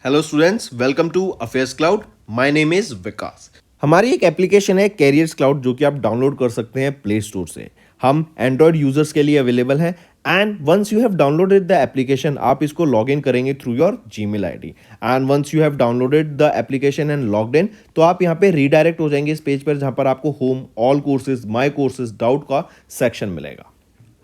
Hello students, welcome to affairs cloud. My name is Vikas. हमारी एक application है carriers cloud जो कि आप डाउनलोड कर सकते हैं प्ले स्टोर से। हम एंड्रॉयड यूजर्स के लिए अवेलेबल है and once you have downloaded the application आप इसको लॉग इन करेंगे through your Gmail ID and once you have downloaded the application and logged in तो आप यहाँ पे रीडायरेक्ट हो जाएंगे इस पेज पर जहाँ पर आपको home, all courses, my courses, doubt का सेक्शन मिलेगा।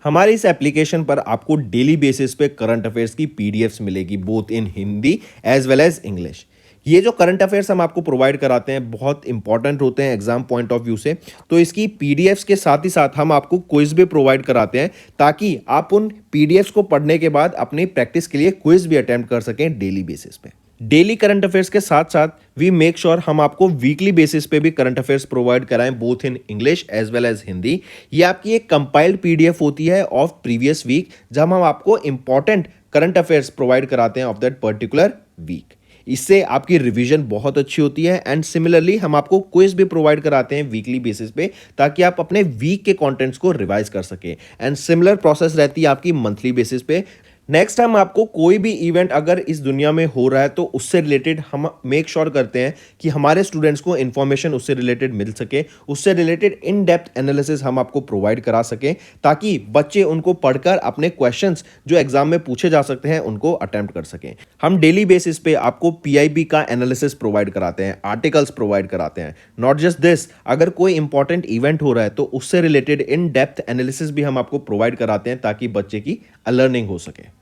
हमारे इस एप्लीकेशन पर आपको डेली बेसिस पे करंट अफेयर्स की पीडीएफ्स मिलेगी both in Hindi as well as English. ये जो करंट अफेयर्स हम आपको प्रोवाइड कराते हैं बहुत इंपॉर्टेंट होते हैं एग्जाम पॉइंट ऑफ व्यू से, तो इसकी पीडीएफ्स के साथ ही साथ हम आपको क्विज भी प्रोवाइड कराते हैं ताकि आप उन पीडीएफ्स को पढ़ने के बाद अपनी प्रैक्टिस के लिए क्विज भी अटेम्प्ट कर सकें डेली बेसिस पे। डेली करंट अफेयर्स के साथ साथ वी मेक श्योर हम आपको वीकली बेसिस पे भी करंट अफेयर्स प्रोवाइड कराएं both in English as well as Hindi. ये आपकी एक कंपाइल्ड पीडीएफ होती है ऑफ प्रीवियस वीक जहां हम आपको इंपॉर्टेंट करंट अफेयर्स प्रोवाइड कराते हैं ऑफ दैट पर्टिकुलर वीक। इससे आपकी रिवीजन बहुत अच्छी होती है एंड सिमिलरली हम आपको क्विज भी प्रोवाइड कराते हैं वीकली बेसिस पे ताकि आप अपने वीक के कंटेंट्स को रिवाइज कर सकें एंड सिमिलर प्रोसेस रहती है आपकी मंथली बेसिस पे। नेक्स्ट टाइम आपको कोई भी इवेंट अगर इस दुनिया में हो रहा है तो उससे रिलेटेड हम मेक श्योर करते हैं कि हमारे स्टूडेंट्स को इन्फॉर्मेशन उससे रिलेटेड मिल सके, उससे रिलेटेड इन डेप्थ एनालिसिस हम आपको प्रोवाइड करा सकें ताकि बच्चे उनको पढ़कर अपने क्वेश्चंस जो एग्जाम में पूछे जा सकते हैं उनको अटेम्प्ट कर सकें। हम डेली बेसिस पे आपको पीआईबी का एनालिसिस प्रोवाइड कराते हैं, आर्टिकल्स प्रोवाइड कराते हैं। नॉट जस्ट दिस, अगर कोई इंपॉर्टेंट इवेंट हो रहा है तो उससे रिलेटेड इन डेप्थ एनालिसिस भी हम आपको प्रोवाइड कराते हैं ताकि बच्चे की लर्निंग हो सके।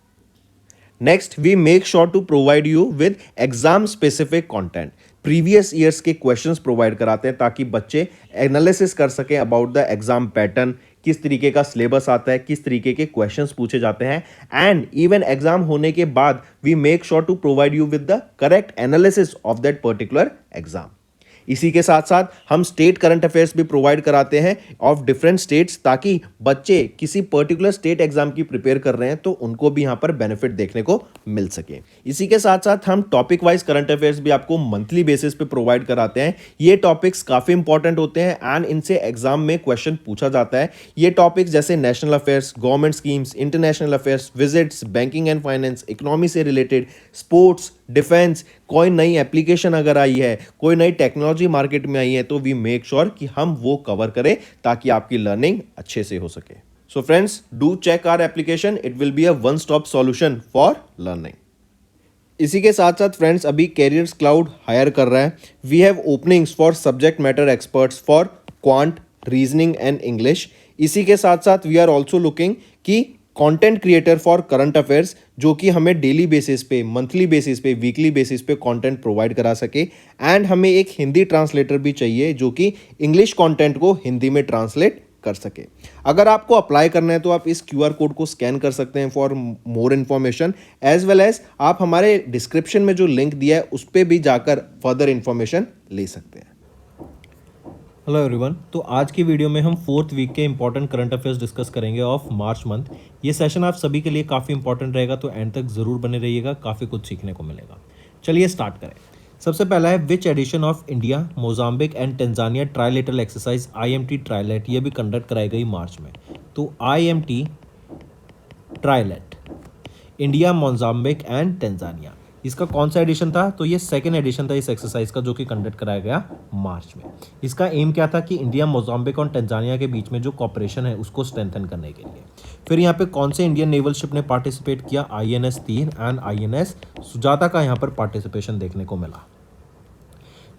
Next we make sure to provide you with exam specific content. Previous years के क्वेश्चंस प्रोवाइड कराते हैं ताकि बच्चे एनालिसिस कर सकें अबाउट द एग्जाम पैटर्न, किस तरीके का सिलेबस आता है, किस तरीके के क्वेश्चंस पूछे जाते हैं एंड इवन एग्जाम होने के बाद we make sure to provide you with the correct analysis of that particular exam. इसी के साथ साथ हम स्टेट करंट अफेयर्स भी प्रोवाइड कराते हैं ऑफ डिफरेंट स्टेट्स ताकि बच्चे किसी पर्टिकुलर स्टेट एग्जाम की प्रिपेयर कर रहे हैं तो उनको भी यहां पर बेनिफिट देखने को मिल सके। इसी के साथ साथ हम टॉपिक वाइज करंट अफेयर्स भी आपको मंथली बेसिस पे प्रोवाइड कराते हैं। ये टॉपिक्स काफी इंपॉर्टेंट होते हैं एंड इनसे एग्जाम में क्वेश्चन पूछा जाता है। ये टॉपिक्स जैसे national affairs, government schemes, international affairs, visits, banking and finance, economy से रिलेटेड, स्पोर्ट्स, डिफेंस, कोई नई एप्लीकेशन अगर आई है, कोई नई टेक्नोलॉजी मार्केट में आई है तो वी मेक श्योर कि हम वो कवर करें ताकि आपकी लर्निंग अच्छे से हो सके। So friends, do check our application, it will be a one stop solution for learning. इसी के साथ साथ फ्रेंड्स अभी कैरियर्स क्लाउड हायर कर रहा है। We have openings for subject matter experts for quant, reasoning and English. इसी के साथ साथ वी आर ऑल्सो लुकिंग कि content creator for current affairs जो कि हमें डेली बेसिस पे, मंथली बेसिस पे, वीकली बेसिस पे कंटेंट प्रोवाइड करा सके एंड हमें एक हिंदी ट्रांसलेटर भी चाहिए जो कि इंग्लिश कंटेंट को हिंदी में ट्रांसलेट कर सके। अगर आपको अप्लाई करना है तो आप इस क्यूआर कोड को स्कैन कर सकते हैं for more information as well as आप हमारे डिस्क्रिप्शन में जो लिंक दिया है उस पर भी जाकर फर्दर इन्फॉर्मेशन ले सकते हैं। हेलो एवरीवन, तो आज की वीडियो में हम 4th वीक के इंपॉर्टेंट करंट अफेयर्स डिस्कस करेंगे ऑफ मार्च मंथ। ये सेशन आप सभी के लिए काफ़ी इंपॉर्टेंट रहेगा तो एंड तक ज़रूर बने रहिएगा, काफ़ी कुछ सीखने को मिलेगा। चलिए स्टार्ट करें। सबसे पहला है which edition of India, Mozambique and Tanzania trilateral exercise IMT trilat, ये भी कंडक्ट कराई गई मार्च में। तो IMT trilat, India, Mozambique and Tanzania, इसका कौन सा एडिशन था? तो ये सेकेंड एडिशन था इस एक्सरसाइज का जो कि कंडक्ट कराया गया मार्च में। इसका एम क्या था कि इंडिया, मोजाम्बिक और टेंजानिया के बीच में जो कॉपरेशन है उसको स्ट्रेंथन करने के लिए। फिर यहाँ पे कौन से इंडियन नेवल शिप ने पार्टिसिपेट किया? INS Tir and INS Sujata का यहाँ पर पार्टिसिपेशन देखने को मिला।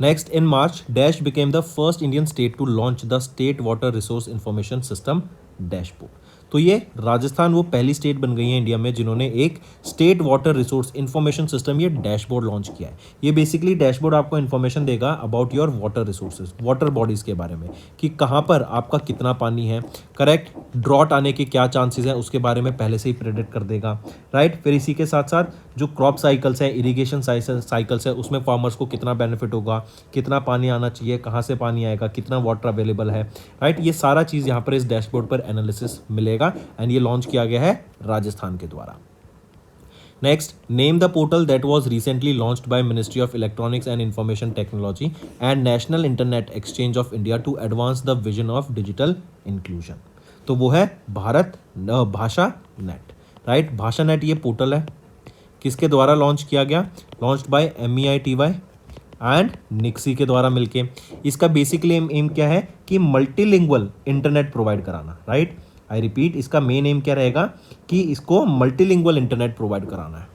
Next, in March dash became the first Indian state to launch the state water resource information system dashboard. तो ये राजस्थान वो पहली स्टेट बन गई है इंडिया में जिन्होंने एक state water resource information system, ये डैशबोर्ड लॉन्च किया है। ये बेसिकली डैशबोर्ड आपको इन्फॉर्मेशन देगा about your water resources, water bodies के बारे में कि कहाँ पर आपका कितना पानी है, करेक्ट, ड्रॉट आने के क्या चांसेस हैं उसके बारे में पहले से ही प्रेडिक्ट कर देगा, राइट। फिर इसी के साथ साथ जो क्रॉप साइकिल्स है, इरीगेशन साइकिल्स है, उसमें फार्मर्स को कितना बेनिफिट होगा, कितना पानी आना चाहिए, कहाँ से पानी आएगा, कितना वाटर अवेलेबल है, राइट। ये सारा चीज़ यहाँ पर इस डैशबोर्ड पर एनालिसिस मिलेगा एंड ये लॉन्च किया गया है राजस्थान के द्वारा। Next, name the portal that was recently launched by ministry of electronics and information technology and national internet exchange of India to advance the vision of digital inclusion. तो वो है Bharat Bhasha net, right. Bhasha net ये portal है किसके द्वारा launch किया गया? Launched by MEITY and NIXI के द्वारा मिलके। इसका बेसिकली एम क्या है कि मल्टीलिंगुअल इंटरनेट प्रोवाइड कराना, राइट। आई रिपीट, इसका मेन एम क्या रहेगा कि इसको मल्टीलिंगुअल इंटरनेट प्रोवाइड कराना है,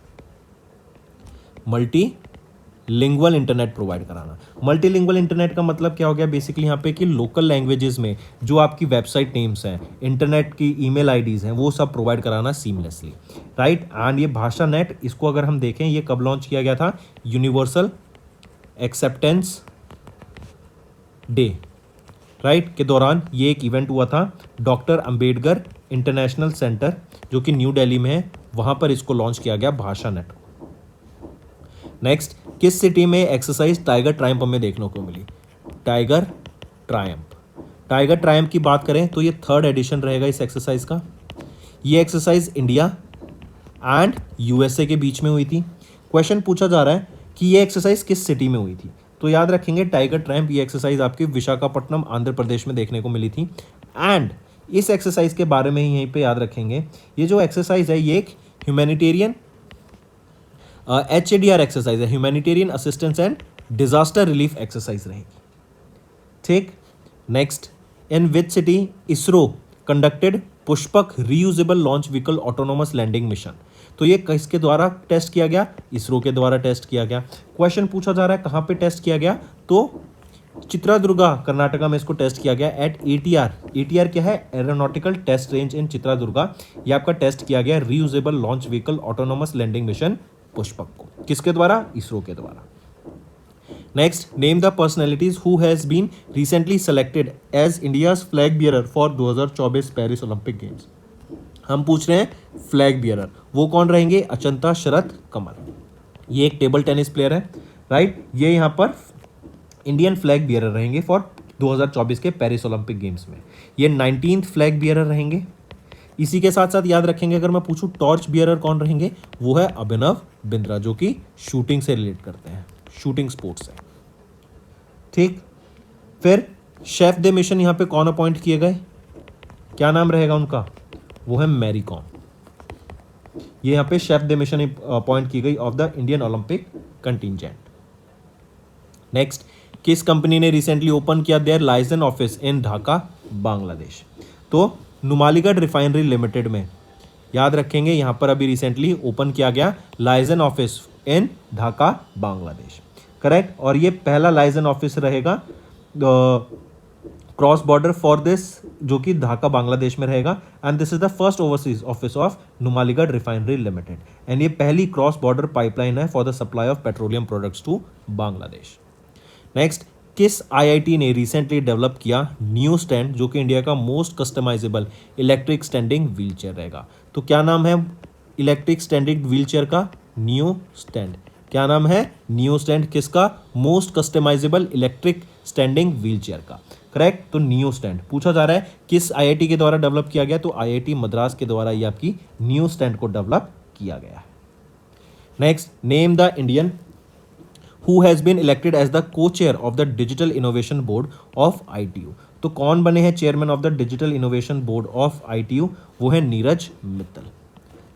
मल्टीलिंगुअल इंटरनेट प्रोवाइड कराना। मल्टीलिंगुअल इंटरनेट का मतलब क्या हो गया बेसिकली यहाँ पे कि लोकल लैंग्वेजेस में जो आपकी वेबसाइट नेम्स हैं, इंटरनेट की ईमेल आईडीज हैं, वो सब प्रोवाइड कराना सीमलेसली, राइट। एंड ये भाषा नेट, इसको अगर हम देखें ये कब लॉन्च किया गया था? यूनिवर्सल एक्सेप्टेंस डे, राइट, के दौरान ये एक इवेंट हुआ था। डॉक्टर अंबेडकर इंटरनेशनल सेंटर जो कि न्यू दिल्ली में है, वहाँ पर इसको लॉन्च किया गया भाषा नेट। नेक्स्ट, किस सिटी में एक्सरसाइज टाइगर ट्रायम्फ हमें देखने को मिली? Tiger triumph. टाइगर ट्रायम्फ की बात करें तो ये 3rd एडिशन रहेगा इस एक्सरसाइज का। ये एक्सरसाइज इंडिया एंड USA के बीच में हुई थी। क्वेश्चन पूछा जा रहा है कि ये एक्सरसाइज किस सिटी में हुई थी, तो याद रखेंगे टाइगर ट्रायम्फ ये एक्सरसाइज आपकी विशाखापट्टनम आंध्र प्रदेश में देखने को मिली थी। एंड इस एक्सरसाइज के बारे में ही यहीं पे याद रखेंगे, ये जो एक्सरसाइज है ये एक ह्यूमैनिटेरियन HADR एक्सरसाइज है, humanitarian assistance and disaster relief exercise रहेगी, ठीक। Next, in which city ISRO conducted Pushpak reusable launch vehicle autonomous landing mission? तो ये किसके द्वारा टेस्ट किया गया? इसरो के द्वारा टेस्ट किया गया। क्वेश्चन पूछा जा रहा है कहाँ पे टेस्ट किया गया, तो चित्रादुर्गा कर्नाटका में इसको टेस्ट किया गया एट ATR। ATR क्या है? Aeronautical test range in Chitradurga. ये आपका टेस्ट किया गया reusable launch vehicle autonomous landing mission Pushpak को। किसके द्वारा? इसरो के द्वारा। Next, name the personalities who has been recently selected as India's flag bearer for 2024 Paris Olympic games. हम पूछ रहे हैं फ्लैग बियरर, वो कौन रहेंगे? अचंता शरत कमल। ये एक टेबल टेनिस प्लेयर है, राइट। ये यहाँ पर इंडियन फ्लैग बियरर रहेंगे फॉर 2024 के पेरिस ओलंपिक गेम्स में। ये 19th फ्लैग बियरर रहेंगे। इसी के साथ साथ याद रखेंगे, अगर मैं पूछूं टॉर्च बियरर कौन रहेंगे, वो है अभिनव बिंद्रा, जो कि शूटिंग से रिलेट करते हैं, शूटिंग स्पोर्ट्स है, ठीक। फिर शेफ द मिशन यहाँ पे कौन अपॉइंट किए गए, क्या नाम रहेगा उनका? वो है मैरी कॉम। ये यहाँ पे शेफ द मिशन अपॉइंट की गई of the Indian Olympic contingent. Next, किस कंपनी ने रिसेंटली ओपन किया their licence office in Dhaka, Bangladesh? तो नुमालीगढ़ रिफाइनरी लिमिटेड में, याद रखेंगे यहाँ पर अभी रिसेंटली ओपन किया गया licence office in Dhaka, Bangladesh, correct. और ये पहला लाइसेंस ऑफिस रहेगा क्रॉस बॉर्डर फॉर दिस, जो कि ढाका बांग्लादेश में रहेगा। And this is the first overseas office of Numaligarh refinery limited. एंड ये पहली क्रॉस बॉर्डर पाइपलाइन है for the supply of petroleum products to Bangladesh. Next, किस IIT ने रिसेंटली डेवलप किया न्यू स्टैंड, जो कि इंडिया का most customizable electric standing wheel chair रहेगा? तो क्या नाम है इलेक्ट्रिक स्टैंडिंग व्हील चेयर का? New stand. क्या नाम है? New stand. किसका? Most customizable electric standing wheel chair का, करेक्ट। तो न्यू स्टैंड पूछा जा रहा है किस IIT के द्वारा डेवलप किया गया, तो IIT मद्रास के द्वारा ये आपकी न्यू स्टैंड को डेवलप किया गया है। Next, name the Indian who has been elected as the co-chair of the Digital Innovation Board of ITU? तो कौन बने हैं chairman of the digital innovation board of ITU? वो है नीरज मित्तल,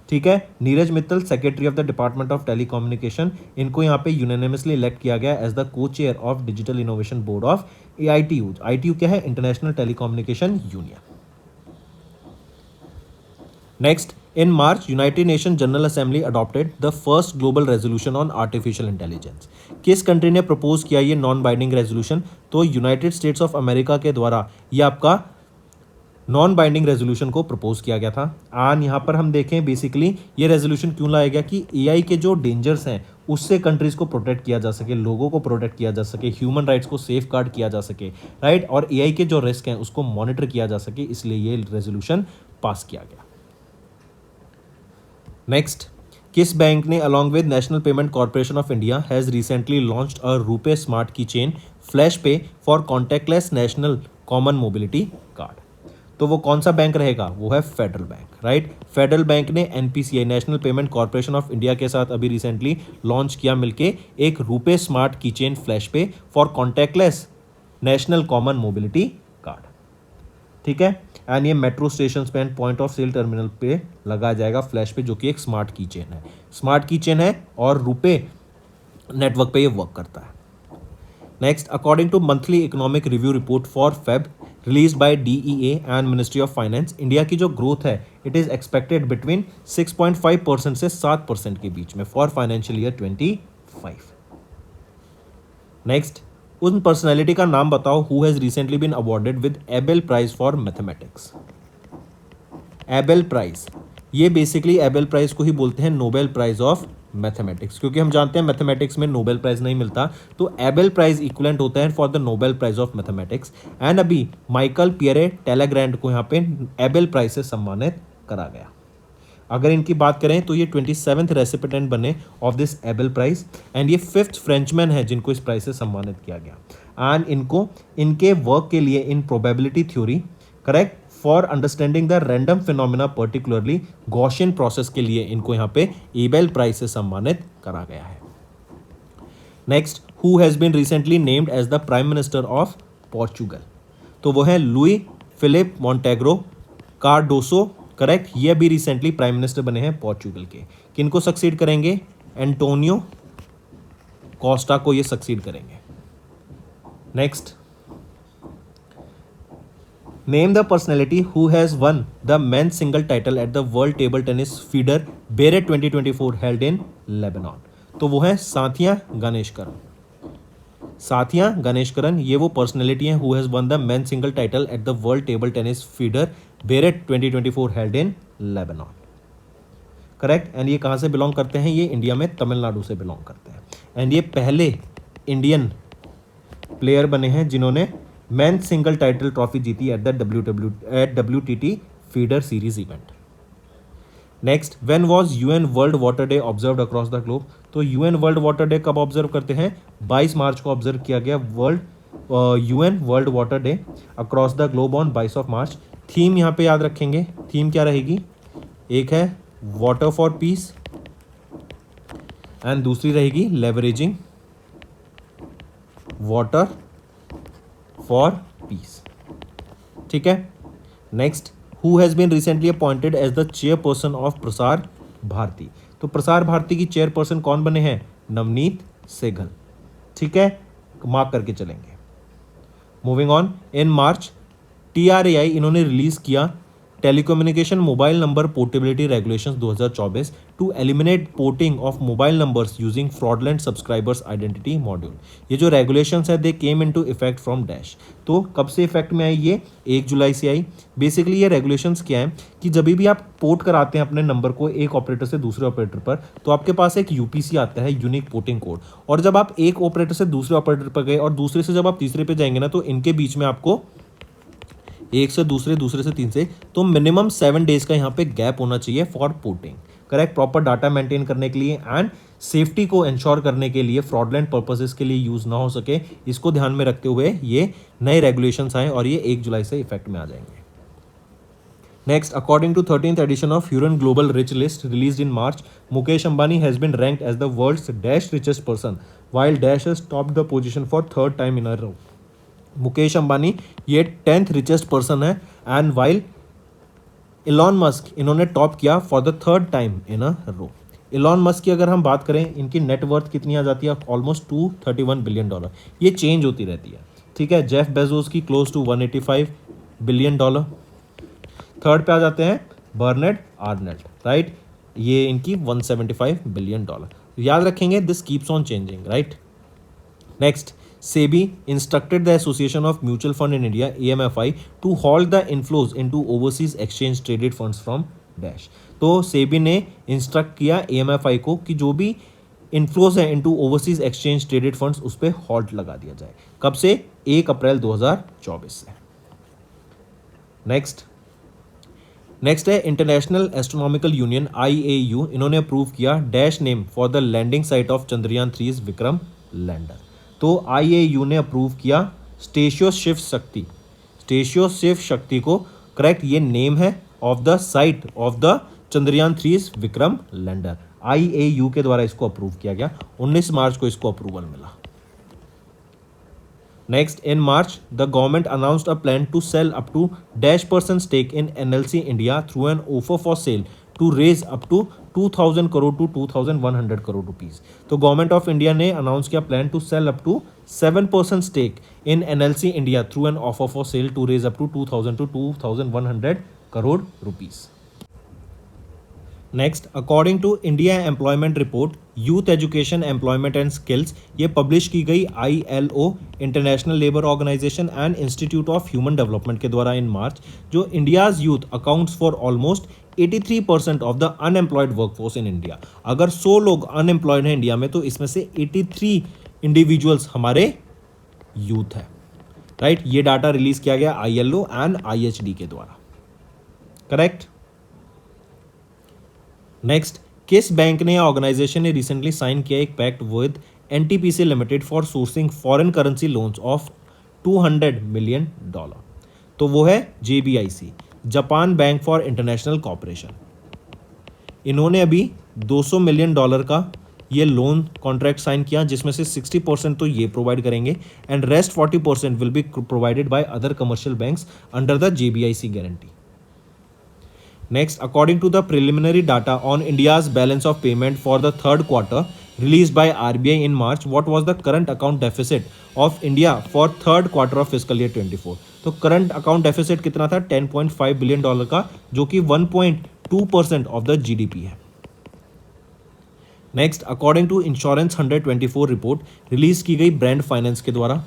ठीक है। Neeraj Mittal secretary of the department of telecommunication, इनको यहाँ पे यूनानिमसली इलेक्ट किया गया as the co chair of digital innovation board of ITU। ITU क्या है? International telecommunication union. Next, in March, United Nations General Assembly adopted the first global resolution on artificial intelligence. किस country ने propose किया ये non binding resolution? तो United states of America के द्वारा ये आपका नॉन बाइंडिंग रेजोल्यूशन को प्रपोज किया गया था। एंड यहाँ पर हम देखें बेसिकली ये रेजोल्यूशन क्यों लाया गया कि AI के जो डेंजर्स हैं उससे कंट्रीज को प्रोटेक्ट किया जा सके, लोगों को प्रोटेक्ट किया जा सके, ह्यूमन राइट्स को सेफ गार्ड किया जा सके, राइट। और AI के जो रिस्क हैं उसको मॉनिटर किया जा सके, इसलिए ये रेजोल्यूशन पास किया गया। नेक्स्ट, किस बैंक ने along with national payment corporation of India has recently launched a RuPay smart की चेन फ्लैश पे for contactless national common mobility card? तो वो कौन सा बैंक रहेगा? वो है federal bank, right. Federal bank ने NPCI national payment corporation of India के साथ अभी रिसेंटली लॉन्च किया मिलके एक रुपे स्मार्ट की चेन फ्लैश पे for contactless national common mobility card, ठीक है। एंड ये मेट्रो स्टेशन पे and point of sale terminal पे लगाया जाएगा फ्लैश पे, जो कि एक स्मार्ट की चेन है। स्मार्ट की चेन है और रुपे नेटवर्क पे ये वर्क करता है। Next, according to monthly economic review report for Feb release by DEA and ministry of finance, India की जो ग्रोथ है इट इज एक्सपेक्टेड बिटवीन 6.5% से 7% के बीच में फॉर फाइनेंशियल ईयर 25। नेक्स्ट, उन पर्सनैलिटी का नाम बताओ who has recently been awarded with Abel prize for mathematics. Abel prize, ये बेसिकली एबेल प्राइज को ही बोलते हैं नोबेल प्राइज ऑफ मैथमेटिक्स, क्योंकि हम जानते हैं मैथमेटिक्स में नोबेल प्राइज नहीं मिलता, तो एबेल प्राइज इक्विवेलेंट होता है for the Nobel prize of mathematics. And अभी माइकल पियरे टेलेग्रैंड को यहाँ पे एबेल प्राइज से सम्मानित करा गया। अगर इनकी बात करें तो ये 27th रेसिपिटेंट बने of this Abel prize and ये 5th फ्रेंचमैन है जिनको इस प्राइज से सम्मानित किया गया। एंड इनको इनके वर्क के लिए इन probability theory, correct, for understanding the random phenomena particularly Gaussian process के लिए इनको यहाँ पे एबेल प्राइज से सम्मानित करा गया है। Next, who has been recently named as the prime minister of Portugal, तो वो है Luis Filipe Montenegro Cardoso, correct, ये भी रिसेंटली प्राइम मिनिस्टर बने हैं पोर्चुगल के। किनको सक्सीड करेंगे? एंटोनियो कोस्टा को ये सक्सीड करेंगे। Next, name the personality who has one the men single title at the world table tennis feeder बेरेट 2024 held in Lebanon, तो वो है साथिया गणेशकरन। साथिया गणेशकरन ये वो पर्सनैलिटी हैं who has one the men single title at the world table tennis feeder बेरेट 2024 held in Lebanon, correct. And ये कहाँ से belong करते हैं? ये इंडिया में तमिलनाडु से बिलोंग करते हैं। एंड ये पहले इंडियन प्लेयर बने हैं जिन्होंने मेन सिंगल टाइटल ट्रॉफी जीती at the WTT feeder series event. Next, when was UN world water day observed across the globe, तो UN वर्ल्ड वाटर डे कब ऑब्जर्व करते हैं? 22 मार्च को ऑब्जर्व किया गया UN world water day across the globe on 22 of March. Theme यहाँ पे याद रखेंगे, थीम क्या रहेगी? एक है वाटर फॉर पीस एंड दूसरी रहेगी लेवरेजिंग वाटर फॉर पीस, ठीक है। Next, who has been recently appointed as the chairperson of Prasar Bharati, तो प्रसार भारती की चेयरपर्सन कौन बने हैं? नवनीत सहगल, ठीक है, मार्क करके चलेंगे। Moving on, in March TRAI इन्होंने रिलीज किया telecommunication mobile number portability regulations 2024 to eliminate porting of mobile numbers using fraudulent subscribers identity module. ये जो रेगुलेशंस है they came into effect from dash, तो कब से इफेक्ट में आई? ये 1 जुलाई से आई। बेसिकली ये रेगुलेशंस क्या है कि जब भी आप पोर्ट कराते हैं अपने नंबर को एक ऑपरेटर से दूसरे ऑपरेटर पर, तो आपके पास एक UPC आता है, यूनिक पोर्टिंग कोड, और जब आप एक ऑपरेटर से दूसरे ऑपरेटर पर गए और दूसरे से जब आप तीसरे पे जाएंगे ना, तो इनके बीच में आपको एक से दूसरे, दूसरे से तीन से, तो मिनिमम 7 डेज का यहाँ पे गैप होना चाहिए for porting, correct, proper data maintain करने के लिए एंड सेफ्टी को इंश्योर करने के लिए, फ्रॉडलेंट पर्पसेस के लिए यूज ना हो सके, इसको ध्यान में रखते हुए ये नए रेगुलेशंस आए और ये 1 जुलाई से इफेक्ट में आ जाएंगे। Next, according to 13th edition of Hurun global rich list released in March, Mukesh Ambani has been ranked as the world's dash richest person while dash has topped the position for 3rd time in a row. Mukesh Ambani ये 10th richest person है and while Elon Musk इन्होंने top किया for the 3rd time in a row. Elon Musk की अगर हम बात करें, इनकी नेटवर्थ कितनी आ जाती है? ऑलमोस्ट $231 बिलियन, ये चेंज होती रहती है, ठीक है। जेफ बेजोस की क्लोज टू $185 बिलियन। 3rd पे आ जाते हैं बर्नेट आर्नेल्ट, राइट, ये इनकी $175 बिलियन। याद रखेंगे, this keeps on changing, right. Next, SEBI instructed the Association of Mutual Fund in India AMFI to halt the inflows into overseas exchange traded funds from dash। तो SEBI ने instruct किया AMFI को कि जो भी inflows है into overseas exchange traded funds उस पर हॉल्ट लगा दिया जाए। कब से? 1 अप्रैल 2024 से। नेक्स्ट है इंटरनेशनल एस्ट्रोनॉमिकल यूनियन IAU, इन्होंने अप्रूव किया dash name for the landing site of Chandrayaan 3 Vikram lander. तो IAU ने अप्रूव किया स्टेशियो शिव शक्ति को, करेक्ट, ये नेम है of the site of the Chandrayaan 3 Vikram lander. IAU के द्वारा इसको अप्रूव किया गया, 19 मार्च को इसको अप्रूवल मिला। Next, in March, the government announced a plan to sell up to -% stake in NLC India through an offer for sale to raise up to 2000 crore to 2100 crore rupees. तो government of India ने announce किया plan to sell up to 7% stake in NLC India through an offer for sale to raise up to 2000 to 2100 crore rupees. Next, according to India employment report youth education employment and skills, ये publish की गई ILO international labour organisation and institute of human development के द्वारा in March, जो India's youth accounts for almost 83% of the unemployed workforce in India. अगर 100 लोग unemployed हैं India में तो इसमें से 83 इंडिविजुअल्स हमारे यूथ है. राइट, ये डाटा रिलीज किया गया ILO एंड IHD के द्वारा. करेक्ट. नेक्स्ट, किस बैंक ने या ऑर्गेनाइजेशन ने रिसेंटली साइन किया एक pact with NTPC limited for sourcing foreign currency loans of $200 million? तो वो है JBIC, Japan bank for international cooperation. इन्होंने अभी $200 million का ये लोन कॉन्ट्रैक्ट साइन किया, जिसमें से 60% तो ये प्रोवाइड करेंगे and rest 40% will be provided by other commercial banks under the JBIC guarantee. Next, according to the preliminary data on India's balance of payment for the third quarter released by RBI in March, what was the current account deficit of India for third quarter of fiscal year 24? तो current account deficit कितना था? $10.5 billion का, जो कि 1.2% of the GDP है. Next, according to Insurance 124 report release की गई brand finance के द्वारा,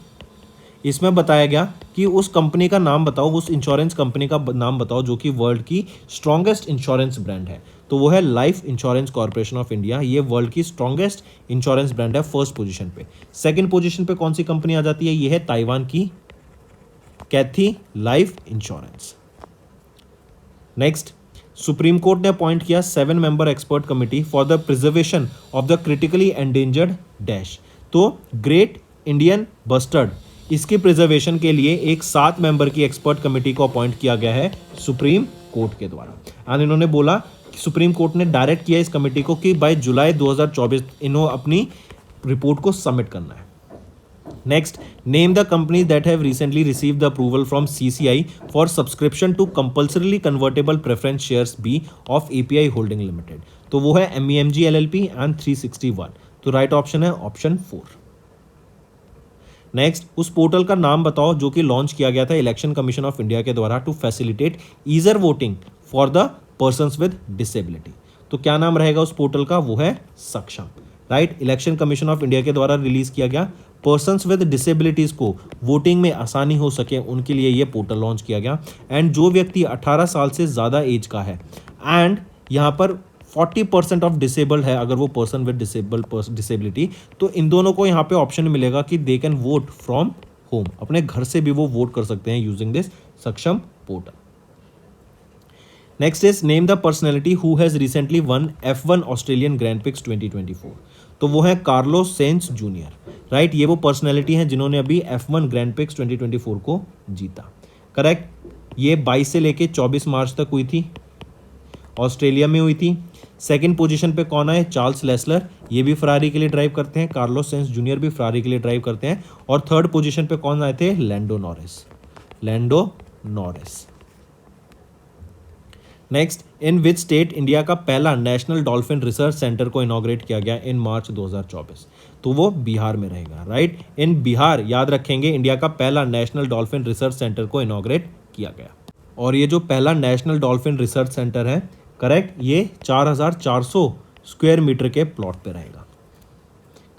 इसमें बताया गया कि उस कंपनी का नाम बताओ, उस इंश्योरेंस कंपनी का नाम बताओ जो कि वर्ल्ड की स्ट्रॉन्गेस्ट इंश्योरेंस ब्रांड है. तो वो है life insurance corporation of India. ये वर्ल्ड की स्ट्रॉन्गेस्ट इंश्योरेंस ब्रांड है फर्स्ट पोजीशन पे. सेकंड पोजीशन पे कौन सी कंपनी आ जाती है? ये है ताइवान की Cathay life insurance. Next, Supreme Court ने अपॉइंट किया 7 member expert committee for the preservation of the critically endangered dash. तो ग्रेट इंडियन बस्टर्ड, इसके प्रिजर्वेशन के लिए एक 7 मेंबर की एक्सपर्ट कमेटी को अपॉइंट किया गया है सुप्रीम कोर्ट के द्वारा. एंड इन्होंने बोला कि सुप्रीम कोर्ट ने डायरेक्ट किया इस कमेटी को कि बाय जुलाई 2024 इन्होंने अपनी रिपोर्ट को सबमिट करना है. Next, name the company that have recently received the approval from CCI for subscription to compulsorily convertible preference shares B of API holding limited. तो वो है MEMG LLP एंड 361. तो राइट ऑप्शन है option 4. Next, उस portal का नाम बताओ जो कि लॉन्च किया गया था इलेक्शन कमीशन ऑफ इंडिया के द्वारा to facilitate easier voting for the persons with disability. तो क्या नाम रहेगा उस पोर्टल का? वो है सक्षम. Right, election commission of India के द्वारा रिलीज किया गया. पर्सन्स विद डिसेबिलिटीज को वोटिंग में आसानी हो सके उनके लिए ये पोर्टल लॉन्च किया गया. एंड जो व्यक्ति 18 साल से ज़्यादा एज का है एंड यहाँ पर 40% ऑफ डिसेबल्ड है, अगर वो पर्सन विद डिसेबिलिटी, तो इन दोनों को यहाँ पे ऑप्शन मिलेगा कि they can vote from home. अपने घर से भी वो वोट कर सकते हैं यूजिंग दिस सक्षम portal. Next is name the personality who has recently one F1 Australian grand prix 2024. तो वो है कार्लोस सेंस जूनियर. राइट, ये वो पर्सनैलिटी हैं जिन्होंने अभी F1 ग्रैंड प्रिक्स 2024 को जीता. करेक्ट, ये 22 से लेके 24 मार्च तक हुई थी, ऑस्ट्रेलिया में हुई थी. सेकंड पोजीशन पे कौन आए? चार्ल्स लेसलर, ये भी फरारी के लिए ड्राइव करते हैं. कार्लोस सेंस जूनियर भी फरारी के लिए ड्राइव करते हैं. और थर्ड पोजीशन पे कौन आए थे? Lando Norris. Next, in which state India का पहला नेशनल डॉल्फिन रिसर्च सेंटर को इनॉग्रेट किया गया इन मार्च 2024? तो वो बिहार में रहेगा. राइट, इन बिहार याद रखेंगे इंडिया का पहला नेशनल डॉल्फिन रिसर्च सेंटर को इनॉग्रेट किया गया. और ये जो पहला नेशनल डॉल्फिन रिसर्च सेंटर है, करेक्ट, ये 4400 स्क्वायर मीटर के प्लॉट पे रहेगा.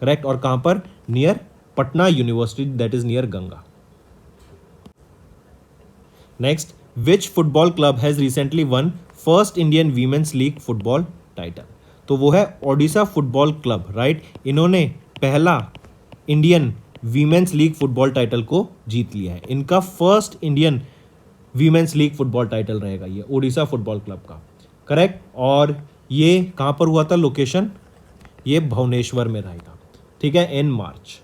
करेक्ट, और कहाँ पर? Near Patna university, that is near Ganga. Next, which football club has recently one first Indian women's league football title? तो वो है ओडिशा फुटबॉल क्लब. राइट, इन्होंने पहला Indian women's league football title को जीत लिया है. इनका first Indian women's league football title रहेगा ये ओडिशा फुटबॉल क्लब का. करेक्ट, और ये कहाँ पर हुआ था लोकेशन? ये भुवनेश्वर में रहेगा. ठीक है, इन मार्च.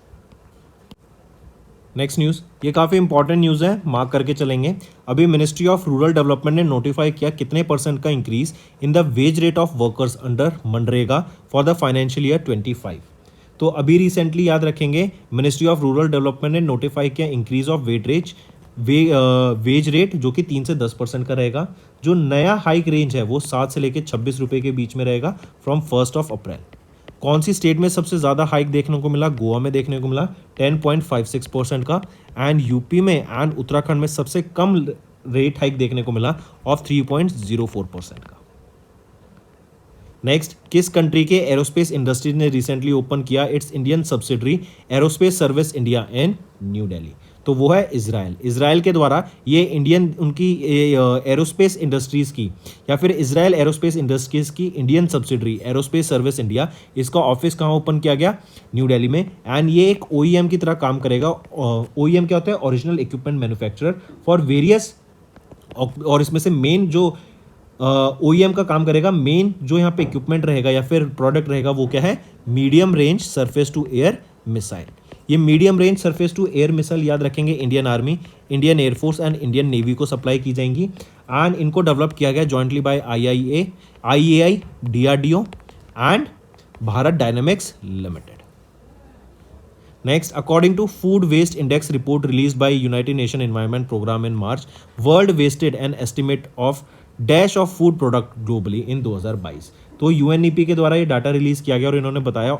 नेक्स्ट न्यूज़, ये काफ़ी इंपॉर्टेंट न्यूज़ है, मार्क करके चलेंगे. अभी मिनिस्ट्री ऑफ रूरल डेवलपमेंट ने नोटिफाई किया कितने % का increase in the wage rate of workers under MNREGA for the financial year 25. तो अभी रिसेंटली याद रखेंगे मिनिस्ट्री ऑफ रूरल डेवलपमेंट ने नोटिफाई किया इंक्रीज ऑफ वेज रेट जो कि 3 से 10% का रहेगा। जो नया हाइक रेंज है वो 7 से लेकर 26 रुपये के बीच में रहेगा फ्रॉम 1 अप्रैल। कौन सी स्टेट में सबसे ज़्यादा हाइक देखने को मिला? गोवा में देखने को मिला 10.56% का, एंड यूपी में एंड उत्तराखंड में सबसे कम रेट हाइक देखने को मिला ऑफ 3.04% का। नेक्स्ट, किस कंट्री के एरोस्पेस इंडस्ट्री ने रिसेंटली ओपन किया it's Indian subsidiary aerospace service India in new Delhi? तो वो है इजराइल। इजराइल के द्वारा ये इंडियन उनकी एरोस्पेस इंडस्ट्रीज़ की या फिर इजराइल एरोस्पेस इंडस्ट्रीज़ की Indian subsidiary aerospace service India, इसका ऑफिस कहाँ ओपन किया गया? न्यू दिल्ली में। एंड ये एक OEM की तरह काम करेगा। OEM क्या होता है? Original equipment manufacturer for various, और इसमें से मेन जो OEM का काम करेगा, मेन जो यहाँ पे इक्विपमेंट रहेगा या फिर प्रोडक्ट रहेगा वो क्या है? Medium range surface to air missile. ये medium range surface to air missile याद रखेंगे Indian army, Indian air force and Indian navy को सप्लाई की जाएंगी। एंड इनको डेवलप किया गया jointly by IAI, DRDO and Bharat dynamics limited. Next, according to Food Waste Index report released by United Nations Environment Program in March, world wasted an estimate of dash of food product globally in 2022। तो UNEP के द्वारा ये data release किया गया और इन्होंने बताया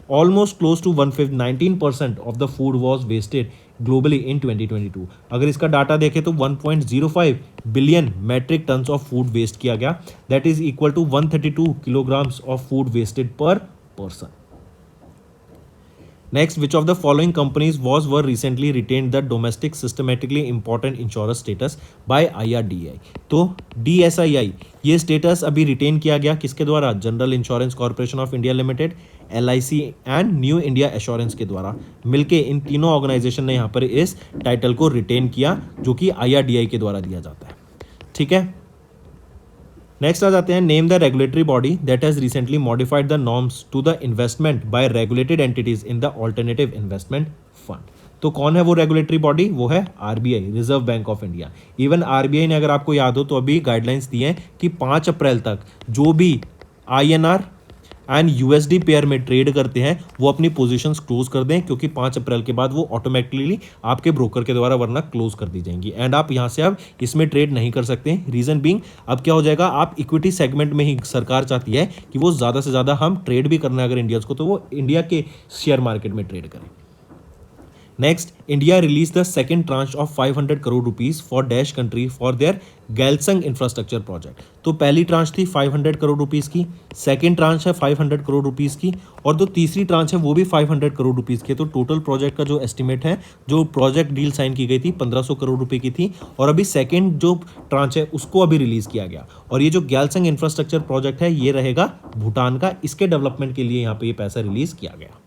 almost close to 1/5 19% of the food was wasted globally in 2022। अगर इसका डाटा देखें तो 1.05 billion metric tons of food waste किया गया, that is equal to 132 kilograms of food wasted per person. Next, which of the following companies were recently retained the domestic systematically important insurer status by IRDAI? तो DSII ये status अभी retain किया गया किसके द्वारा? General insurance corporation of India limited, LIC and new India assurance के द्वारा मिलके इन तीनों ऑर्गेनाइजेशन ने यहाँ पर इस टाइटल को रिटेन किया जो कि IRDAI के द्वारा दिया जाता है। ठीक है, नेक्स्ट आ जाते हैं, name the regulatory body that has recently modified the norms to the investment by regulated entities in the alternative investment fund. तो कौन है वो रेगुलेटरी बॉडी? वो है RBI, Reserve Bank of India. Even RBI ने, अगर आपको याद हो तो अभी गाइडलाइंस दी हैं कि 5 अप्रैल तक जो भी INR एंड USD पेयर में ट्रेड करते हैं वो अपनी पोजीशंस क्लोज कर दें, क्योंकि 5 अप्रैल के बाद वो ऑटोमेटिकली आपके ब्रोकर के द्वारा वरना क्लोज कर दी जाएंगी एंड आप यहाँ से अब इसमें ट्रेड नहीं कर सकते। रीजन बीइंग, अब क्या हो जाएगा, आप इक्विटी सेगमेंट में ही सरकार चाहती है कि वो ज़्यादा से ज़्यादा हम ट्रेड भी करना है अगर इंडियंस को, तो वो इंडिया के शेयर मार्केट में ट्रेड करें। Next, India release the second tranche of 500 crore rupees for dash country for their Gyalsung infrastructure project. तो पहली ट्रांच थी 500 करोड़ रुपीज़ की, सेकेंड ट्रांच है 500 करोड़ रुपीज़ की, और जो तीसरी ट्रांच है वो भी 500 करोड़ रुपीज़ की। तो टोटल प्रोजेक्ट का जो एस्टिमेट है, जो प्रोजेक्ट डील साइन की गई थी 1500 करोड़ रुपए की थी, और अभी सेकेंड जो ट्रांच है उसको अभी रिलीज़ किया गया। और ये जो गैलसंग इंफ्रास्ट्रक्चर प्रोजेक्ट है ये रहेगा भूटान का, इसके डेवलपमेंट के लिए यहाँ पे ये पैसा रिलीज़ किया गया।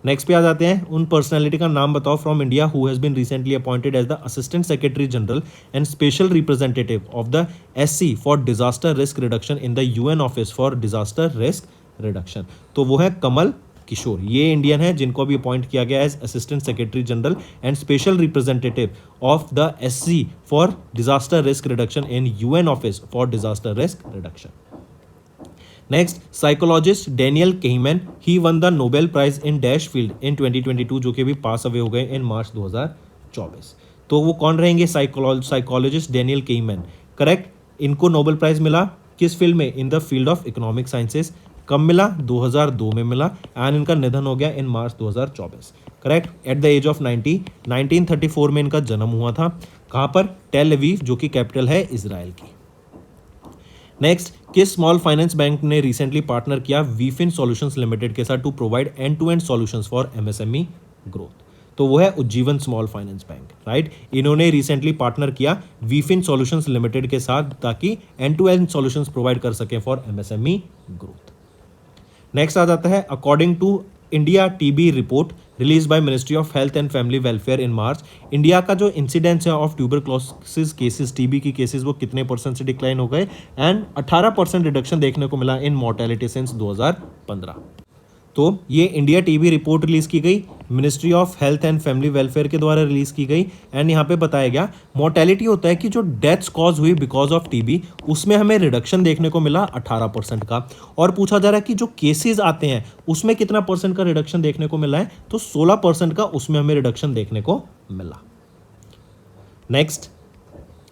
नेक्स्ट पे आ जाते हैं, उन पर्सनालिटी का नाम बताओ from India who has been recently appointed as the assistant secretary general and special representative of the SC for disaster risk reduction in the UN office for disaster risk reduction. तो वो है कमल किशोर। ये Indian है जिनको अभी appoint किया गया as assistant secretary general and special representative of the SC for disaster risk reduction in UN office for disaster risk reduction. Next, psychologist Daniel Kahneman, he won the Nobel prize in dash field in 2022, जो कि भी pass away हो गए इन March 2024। तो वो कौन रहेंगे? Psychologist Daniel Kahneman, correct. इनको नोबेल प्राइज मिला किस फील्ड में? In the field of economic sciences. कब मिला? 2002 में मिला, एंड इनका निधन हो गया in March 2024, correct, at the age of 90। 1934 में इनका जन्म हुआ था। कहाँ पर? टेल अवीव, जो कि कैपिटल है इजराइल की। नेक्स्ट, किस स्मॉल फाइनेंस बैंक ने रिसेंटली पार्टनर किया वीफिन सॉल्यूशंस लिमिटेड के साथ to provide end to end solutions for MSME growth? तो वो है Ujjivan small finance bank, right. इन्होंने रिसेंटली पार्टनर किया वीफिन सॉल्यूशंस लिमिटेड के साथ ताकि end to end solutions provide कर सकें फॉर MSME ग्रोथ। नेक्स्ट आ जाता है, according to India TB report release by ministry of health and family welfare in March, India का जो इंसिडेंस है ऑफ ट्यूबरक्लोसिस केसेस, TB की केसेस, वो कितने % से डिक्लाइन हो गए? एंड 18% रिडक्शन देखने को मिला इन मोर्टेलिटी सिंस 2015। तो ये इंडिया टीबी रिपोर्ट रिलीज की गई, ministry of health and family welfare के द्वारा रिलीज की गई। एंड यहाँ पे बताया गया मोर्टेलिटी होता है कि जो डेथ्स कॉज हुई बिकॉज ऑफ टीबी, उसमें हमें रिडक्शन देखने को मिला 18% का। और पूछा जा रहा है कि जो केसेस आते हैं उसमें कितना परसेंट का रिडक्शन देखने को मिला है, तो 16% का उसमें हमें रिडक्शन देखने को मिला। Next,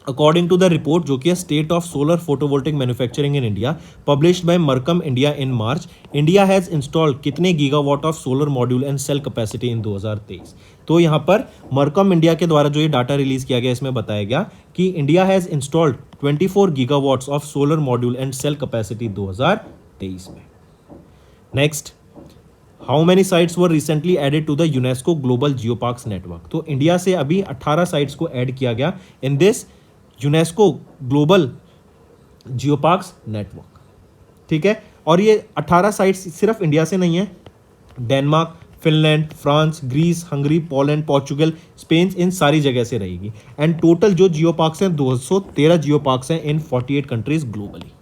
according to the report जो कि है state of solar photovoltaic manufacturing in India published by Mercom India in March, India has installed कितने gigawatt of solar module and cell capacity in 2023। तो यहाँ पर मरकम इंडिया के द्वारा जो ये डाटा रिलीज किया गया, इसमें बताया गया कि India has installed 24 gigawatts of solar module and cell capacity 2023 में। Next, how many sites were recently added to the UNESCO global geoparks network. तो इंडिया से अभी 18 साइट्स को ऐड किया गया in this UNESCO global geoparks network. ठीक है, और ये 18 साइट्स सिर्फ इंडिया से नहीं है, Denmark, Finland, France, Greece, Hungary, Poland, Portugal, Spain, इन सारी जगह से रहेगी। एंड टोटल जो जियो पार्क्स हैं 213 जियो पार्क्स हैं इन 48 countries globally.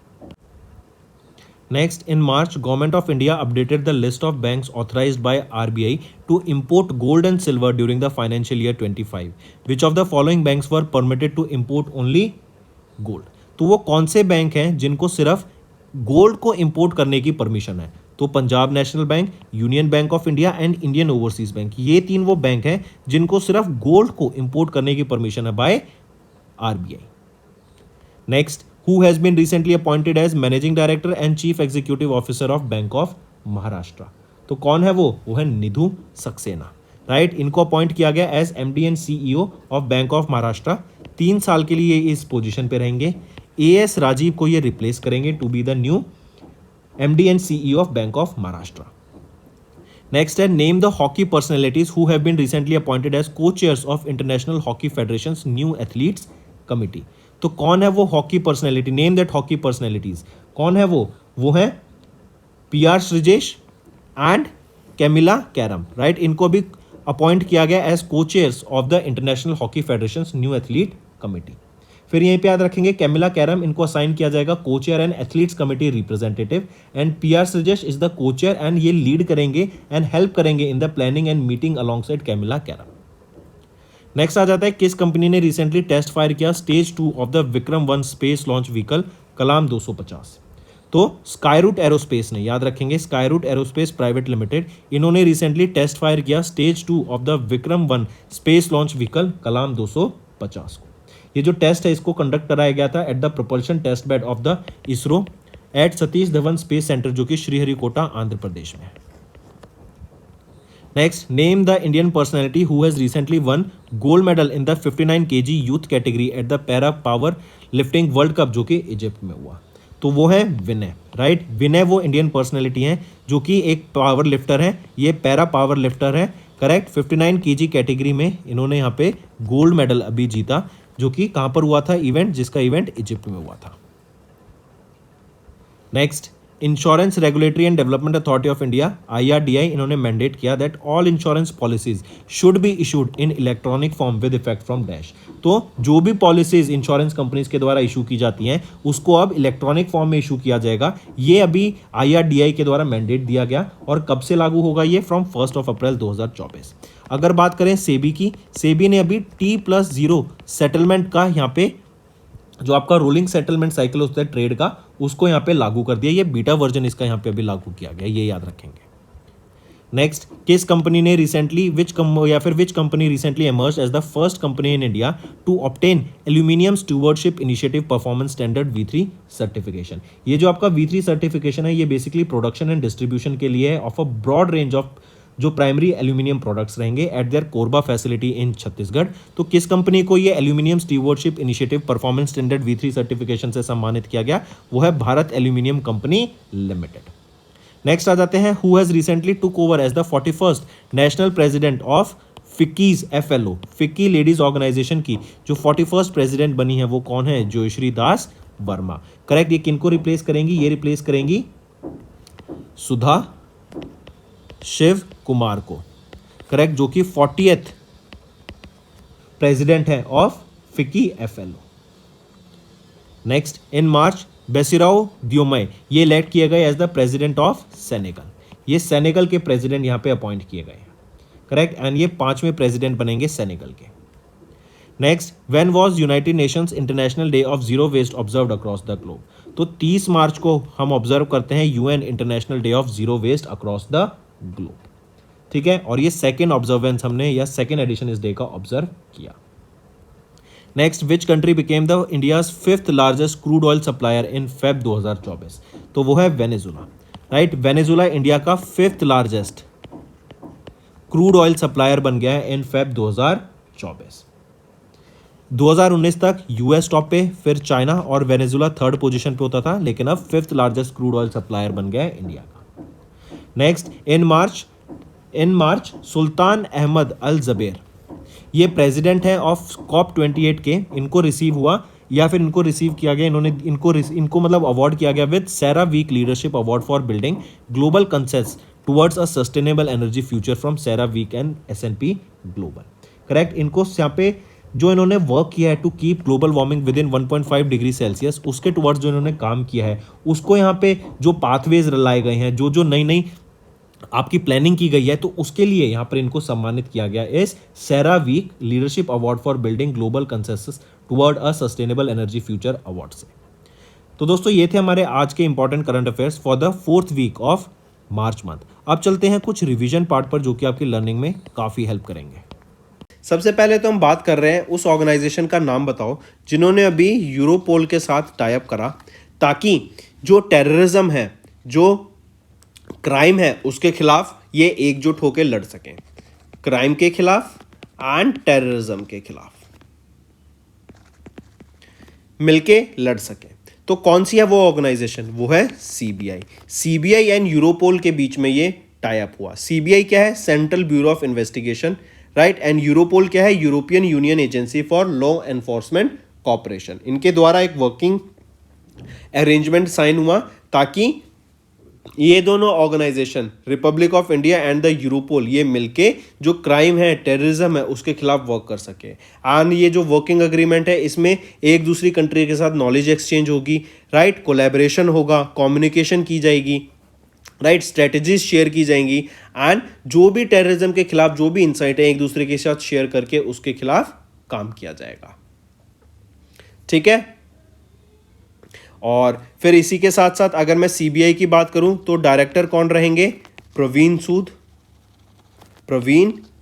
Next, in March, Government of India updated the list of banks authorized by RBI to import gold and silver during the financial year 25. Which of the following banks were permitted to import only gold? तो वो कौन से bank हैं जिनको सिर्फ gold को import करने की परमिशन है? तो Punjab national bank, union bank of India and Indian overseas bank, ये तीन वो बैंक हैं जिनको सिर्फ गोल्ड को इंपोर्ट करने की परमिशन है by RBI. Next, who has been recently appointed as managing director and chief executive officer of Bank of Maharashtra? तो कौन है वो है निधु सक्सेना, राइट। इनको अपॉइंट किया गया as MD and CEO of bank of Maharashtra. 3 साल के लिए इस पोजीशन पे रहेंगे। एएस राजीव को ये रिप्लेस करेंगे to be the new MD and CEO of bank of Maharashtra. Next है, name the hockey personalities who have been recently appointed as co chairs of International Hockey Federation new athletes committee. तो कौन है वो हॉकी personality? Name that hockey personalities. कौन है वो है PR Sreejesh and Camila Caram, right. इनको भी अपॉइंट किया गया as co chairs of the International Hockey Federation new athlete committee. फिर यहीं पे याद रखेंगे कैमिला कैरम, इनको असाइन किया जाएगा co chair and athletes committee representative, and PR Sreejesh is the co chair and ये लीड करेंगे एंड हेल्प करेंगे in the planning and meeting alongside Camila Caram. Next आ जाता है, किस कंपनी ने रिसेंटली टेस्ट फायर किया stage 2 of the Vikram 1 space launch vehicle Kalam 250। तो स्काईरूट एरोस्पेस ने, याद रखेंगे स्काईरूट एरोस्पेस प्राइवेट लिमिटेड, इन्होंने रिसेंटली टेस्ट फायर किया stage 2 of the Vikram 1 space launch vehicle Kalam 250 को। ये जो टेस्ट है इसको कंडक्ट कराया गया था at the propulsion test bed of the ISRO at Satish Dhawan space centre जो कि श्रीहरिकोटा आंध्र प्रदेश में है। Next, name the Indian personality who has recently won gold medal in the 59 kg youth category at the Para Power Lifting World Cup जो कि Egypt में हुआ। तो वो है विनय, राइट। विनय वो इंडियन पर्सनैलिटी हैं जो कि एक पावर लिफ्टर है, ये पैरा पावर लिफ्टर है, करेक्ट। 59 kg कैटेगरी में इन्होंने यहाँ पे गोल्ड मेडल अभी जीता, जो कि कहाँ पर हुआ था इवेंट, जिसका इवेंट इजिप्ट में हुआ था। Next, insurance regulatory and development authority of India IRDAI, इन्होंने मैंडेट किया that all insurance policies should be issued in electronic form with effect from dash. तो जो भी पॉलिसीज इंश्योरेंस कंपनीज के द्वारा इशू की जाती हैं उसको अब इलेक्ट्रॉनिक फॉर्म में इशू किया जाएगा। ये अभी IRDAI के द्वारा मैंडेट दिया गया और कब से लागू होगा ये? फ्रॉम 1 अप्रैल 2024। अगर बात करें सेबी की, सेबी ने अभी T+0 सेटलमेंट का यहाँ पे जो आपका रोलिंग सेटलमेंट साइकिल होता है ट्रेड का, उसको यहाँ पे लागू कर दिया। ये बीटा वर्जन इसका यहाँ पे अभी लागू किया गया, ये याद रखेंगे। नेक्स्ट, किस कंपनी ने recently which company recently emerge as the first company in India to obtain aluminium stewardship initiative performance standard V3 certification. ये जो आपका V3 सर्टिफिकेशन है ये बेसिकली प्रोडक्शन एंड डिस्ट्रीब्यूशन के लिए है of a broad range of जो primary aluminium products रहेंगे at their Korba facility in Chhattisgarh. तो किस कंपनी को ये aluminium stewardship initiative performance standard V3 certification से सम्मानित किया गया? वो है Bharat aluminium company limited. Next आ जाते हैं, who has recently took over as the 41st national president of FICCI's FLO, FICCI ladies organisation की जो 41st प्रेसिडेंट बनी है वो कौन है? जोयश्री दास वर्मा, करेक्ट। ये किनको रिप्लेस करेंगी? ये रिप्लेस करेंगी सुधा शिव कुमार को, करेक्ट, जो कि 40th प्रेसिडेंट है of FICCI FLO। Next, in March Bassirou Diomaye ये इलेक्ट किए गए as the president of Senegal. ये सेनेगल के प्रेसिडेंट यहाँ पे अपॉइंट किए गए हैं, करेक्ट। एंड ये 5वें प्रेसिडेंट बनेंगे सेनेगल के। Next, when was united nations international day of zero waste observed across the globe. तो 30 मार्च को हम ऑब्जर्व करते हैं UN international day of zero waste across the globe, ठीक है। और ये सेकेंड ऑब्जर्वेंस हमने या सेकेंड एडिशन इस डे का ऑब्जर्व किया। Next, which country became the India's 5th largest crude oil supplier in Feb 2024। तो वो है वेनेजुला, राइट। वेनेजुला इंडिया का 5th largest crude oil supplier बन गया है इन फेब 2024। 2019 तक यूएस टॉप पे, फिर चाइना और वेनेजुला थर्ड पोजीशन पे होता था, लेकिन अब 5th largest crude oil supplier बन गया है इंडिया का। नेक्स्ट, इन मार्च सुल्तान अहमद अल जबेर, ये प्रेसिडेंट है ऑफ COP28 के, इनको रिसीव हुआ या फिर इनको रिसीव किया गया, इनको मतलब अवार्ड किया गया with Sera week leadership award for building global consensus towards a sustainable energy future from CERAWeek and S&P global, correct. इनको यहाँ पे जो इन्होंने वर्क किया है to keep global warming within 1.5 degree Celsius, उसके टुवर्ड्स जो इन्होंने काम किया है, उसको यहाँ पे जो पाथवेज लाए गए हैं, जो नई आपकी प्लानिंग की गई है, तो उसके लिए यहाँ पर इनको सम्मानित किया गया इस CERA week leadership award for building global consensus toward a sustainable energy future award से। तो दोस्तों ये थे हमारे आज के important current affairs for the 4th week of March month. अब चलते हैं कुछ रिवीजन पार्ट पर, जो कि आपकी लर्निंग में काफ़ी हेल्प करेंगे। सबसे पहले तो हम बात कर रहे हैं उस ऑर्गेनाइजेशन का नाम बताओ जिन्होंने अभी यूरोपोल के साथ टाई अप करा, ताकि जो टेररिज्म है, जो क्राइम है, उसके खिलाफ ये एकजुट होकर लड़ सकें। क्राइम के खिलाफ एंड टेररिज्म के खिलाफ मिलके लड़ सकें। तो कौन सी है वो ऑर्गेनाइजेशन? वो है सीबीआई। सीबीआई एंड यूरोपोल के बीच में ये टाई अप हुआ। सीबीआई क्या है? Central bureau of investigation, right. And Europol क्या है? European union agency for law enforcement cooperation. इनके द्वारा एक वर्किंग अरेंजमेंट साइन हुआ ताकि ये दोनों organisation, republic of India and the Europol, ये मिलके जो क्राइम है, टेररिज्म है, उसके खिलाफ वर्क कर सके। एंड ये जो वर्किंग एग्रीमेंट है, इसमें एक दूसरी कंट्री के साथ नॉलेज एक्सचेंज होगी, राइट, कोलैबोरेशन होगा, कम्युनिकेशन की जाएगी, राइट, स्ट्रेटजीज शेयर की जाएंगी, एंड जो भी टेररिज्म के खिलाफ जो भी इंसाइट है, एक दूसरे के साथ शेयर करके उसके खिलाफ काम किया जाएगा। ठीक है। और फिर इसी के साथ साथ अगर मैं सीबीआई की बात करूं तो डायरेक्टर कौन रहेंगे? प्रवीण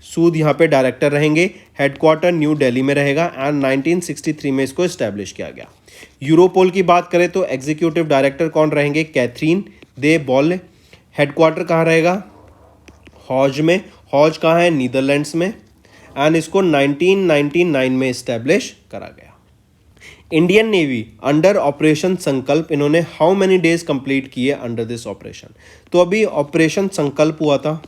सूद यहां पे डायरेक्टर रहेंगे। हेडक्वार्टर न्यू दिल्ली में रहेगा एंड 1963 में इसको एस्टैब्लिश किया गया। यूरोपोल की बात करें तो एग्जीक्यूटिव डायरेक्टर कौन रहेंगे? कैथरीन दे बॉल। हेडक्वार्टर कहाँ रहेगा? हॉज में। हॉज कहाँ है? नीदरलैंड्स में। एंड इसको 1999 में एस्टैब्लिश करा गया। इंडियन नेवी अंडर ऑपरेशन संकल्प, इन्होंने हाउ मेनी डेज कंप्लीट किए अंडर दिस ऑपरेशन? तो अभी ऑपरेशन संकल्प हुआ था,